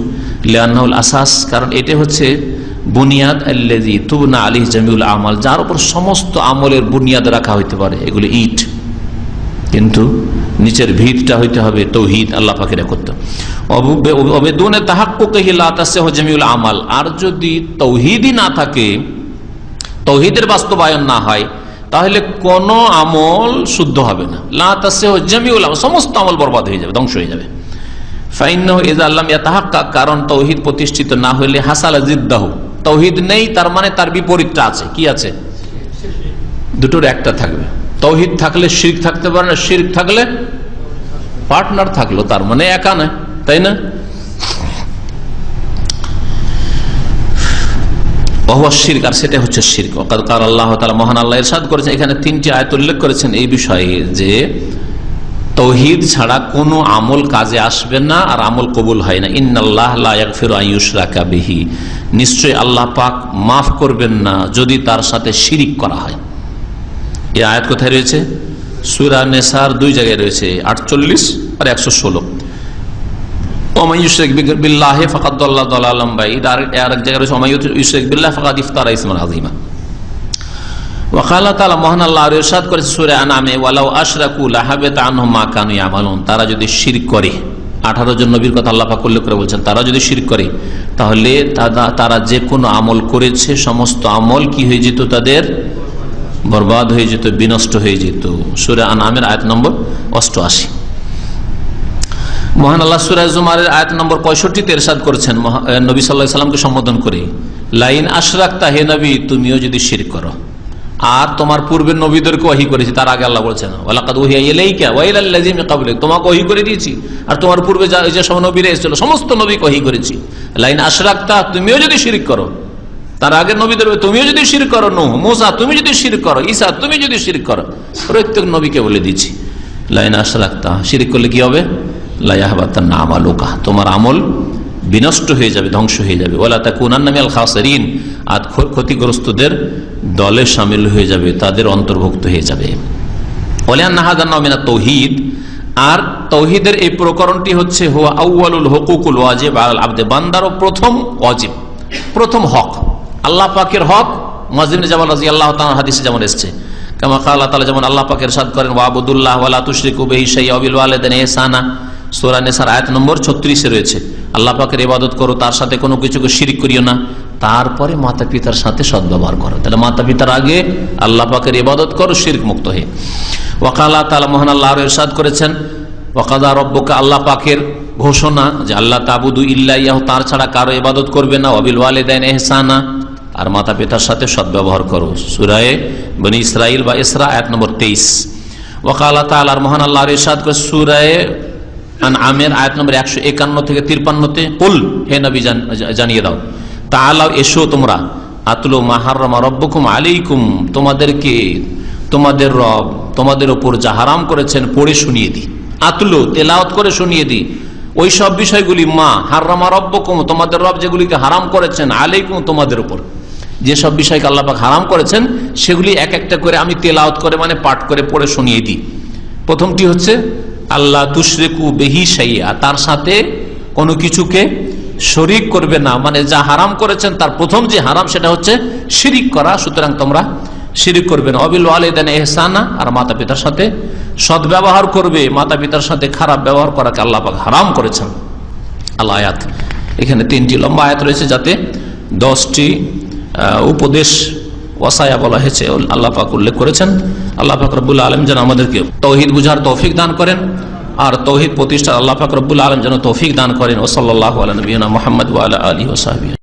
লিআন্নাহুল আসাস, কারণ এটা হচ্ছে বুনিয়াদ, আল্লাযী তুবনা আলাইহি জামিউল আমাল, যার উপর সমস্ত আমলের বুনিয়াদ রাখা হইতে পারে। এগুলো ইট, কিন্তু নিচের ভিতটা হইতে হবে তাওহীদ, আল্লাহ পাকের একত্ব। ওয়াবিদুনে তাহাক্কুকিহি লা তাসিহু জামিউল আমাল, আর যদি তাওহীদই না থাকে, তাওহীদের বাস্তবায়ন না হয়, তাহলে কোন আমল শুদ্ধ হবে না। লা তাসিহু জামিউল আমাল, সমস্ত আমল বরবাদ হয়ে যাবে, ধ্বংস হয়ে যাবে। ফাইন্নাহু ইযা লাম ইয়াতাহাক্কাক, কারণ তাওহীদ প্রতিষ্ঠিত না হইলে হাসালা জিদ্দাহু, তাওহীদ নেই তার মানে তার বিপরীতটা আছে। কি আছে? দুটোর একটা থাকবে। তাওহীদ থাকলে শিরক থাকতে পারে না, শিরক থাকলে পার্টনার থাকলো, তার মানে একা নয়, তাই না? ওয়া শিরক, আর সেটা হচ্ছে শিরক। ওয়াকাদ ক্বালা আল্লাহু তাআলা, মহান আল্লাহ ইরশাদ করেছেন, এখানে তিনটি আয়াত উল্লেখ করেছেন এই বিষয়ে যে তাওহীদ ছাড়া কোনো আমল কাজে আসবে না আর আমল কবুল হয় না। ইন্নাল্লাহ লা ইয়াগফিরু আন ইউশরাকা বিহি, নিশ্চয়ই আল্লাহ পাক মাফ করবেন না যদি তার সাথে শিরিক করা হয়। এই আয়াত কোথায় রয়েছে? সূরা নিসার দুই জায়গায় রয়েছে, 48 আর 116। ওয়া ইউশরিক বিল্লাহি ফাকাদ দাল্লা দালালাম বাইয়্যিনা, আর এক জায়গায় রয়েছে ওয়া ইউশরিক বিল্লাহি ফাকাদ ইফতারা ইসমান আযীমা। ওয়া ক্বালা তাআলা, মহান আল্লাহ ইরশাদ করেছে সূরা আনআমে, ওয়ালাউ আশরাকু লাহাবিতা আনহুম মা কানু ইয়ামালুন, তারা যদি শিরক করে, 18 জন নবীর কথা আল্লাহ পাক উল্লেখ করে বলছেন, তারা যদি শিরক করে তাহলে তারা যে কোনো আমল করেছে সমস্ত আমল কি হয়ে যেত? তাদের বরবাদ হয়ে যেত, বিনষ্ট হয়ে যেত। সূরা আনআমের আয়াত নম্বর 88। মহান আল্লাহ সূরা জুমারের আয়াত নম্বর 65-তে ইরশাদ করেছেন নবী সাল্লাল্লাহু আলাইহি সাল্লামকে সম্বোধন করে, লাইন আশরাকতা, হে নবী তুমিও যদি শিরক করো। আর তোমার পূর্বের নবীদেরকে ওহী করেছি, তার আগে আল্লাহ বলছেন ওয়ালাকাদ উহিয়া ইলাইকা ওয়া ইলাল্লাযী মিন ক্বাবলিক, তোমাকে ওহী করে দিয়েছি আর তোমার পূর্বে যে সব নবীরা এসেছিল সমস্ত নবীকে ওহী করেছি। লাইন আশরাকতা, তুমিও যদি শিরক করো, তার আগের নবীদের তুমিও যদি শিরক করো, নূহ, মূসা তুমি যদি শিরক করো, ঈসা তুমি যদি শিরক করো, প্রত্যেক নবীকে বলে দিচ্ছি লাইন আশরাকতা, শিরক করলে কি হবে? লা ইয়াহবাতান্না আমালুকা, তোমার আমল বিনষ্ট হয়ে যাবে, ধ্বংস হয়ে যাবে। ওয়ালা তাকুনান্না মিনাল খাসিরিন, আর ক্ষতিগ্রস্তদের দলে শামিল হয়ে যাবে, তাদের অন্তর্ভুক্ত হয়ে যাবে। ওয়ালিআন্না হাযা নাও মিনাত তাওহীদ, আর তাওহীদের এই প্রকরণটি হচ্ছে হুয়া আউয়ালুল হুকুকুল ওয়াজিব আলাল আবদে, বান্দারও প্রথম ওয়াজিব, প্রথম হক, আল্লাহ পাকের হক। মুআয ইবনে জাবাল রাদিয়াল্লাহু তাআলা হাদিসে যেমন এসেছে, কামা ক্বালা তাআলা, যেমন আল্লাহ পাক ইরশাদ করেন, ওয়াবুদুল্লাহ ওয়া লা তুশরিকু বিহি শাইআ ওয়া বিল ওয়ালিদাইনি ইহসানা, সূরা নিসার আয়াত নম্বর 36-এ রয়েছে। আল্লাহ পাকের ইবাদত করো, তার সাথে কোনো কিছুকে শিরিক করিও না, তারপরে মাতা পিতার সাথে সদ্ব্যবহার করো। তাহলে মাতা পিতার আগে আল্লাহ পাকের ইবাদত করো শিরক মুক্ত হয়ে। ওয়া ক্বালা তাআলা, মহান আল্লাহ আরো ইরশাদ করেছেন, ওয়া কাযা রাব্বুকা, আল্লাহ পাকের ঘোষণা যে আল্লাহ তাবুদু ইল্লা ইয়াহু, তার ছাড়া কারো ইবাদত করবে না, ওয়া বিল ওয়ালিদাইনি ইহসানা, আর মাতা পিতার সাথে সদ্ব্যবহার করো। সূরা বনী ইসরাঈল বা ইসরা আয়াত নম্বর 23। ওয়া ক্বালা তাআলা, মহান আল্লাহ আরো ইরশাদ করে সূরা আনআমের আয়াত নম্বর 151 থেকে 53-তে, কুল, হে নবী জানিয়ে দাও, তাআলাও, এসো তোমরা, আতলু মা হারামা রাব্বুকুম আলাইকুম, তোমাদেরকে তোমাদের রব তোমাদের উপর যা হারাম করেছেন পড়ে শুনিয়ে দিই। আতলু, তেলাওয়াত করে শুনিয়ে দিই। ওই সব বিষয়গুলি মা হারামা রব্বকুম, তোমাদের রব যেগুলিকে হারাম করেছেন, আলাইকুম, তোমাদের উপর যেসব বিষয়কে আল্লাহ পাক হারাম করেছেন সেগুলি এক একটা করে আমি তেলাওয়াত করে মানে পাঠ করে পড়ে শুনিয়ে দিই। প্রথমটি হচ্ছে আল্লাহ তুশরিকু বিহি শাইআ, তার সাথে কোনো কিছুকে শরীক করবে না, মানে যা হারাম করেছেন তার প্রথম যে হারাম সেটা হচ্ছে শিরিক করা, সুতরাং তোমরা শিরিক করবে না। অবিল ওয়ালিদাইনি ইহসানা, আর মাতা পিতার সাথে সদ্ব্যবহার করবে, মাতা পিতার সাথে খারাপ ব্যবহার করাকে আল্লাহ পাক হারাম করেছেন। আল আয়াত, এখানে 3টি লম্বা আয়াত রয়েছে যাতে 10টি উপদেশ ওয়াসায়া বলা হয়েছে আল্লাহ পাক উল্লেখ করেছেন। আল্লাহ পাক রব্বুল আলামিন যেন আমাদেরকে তৌহিদ বুঝার তৌফিক দান করেন আর তৌহিদ প্রতিষ্ঠা আল্লাহ পাক রব্বুল আলামিন যেন তৌফিক দান করেন। ওয়া সাল্লাল্লাহু আলা নবিয়িনা মুহাম্মদ ওয়া আলা আলিহি ওয়া সাহবিহি।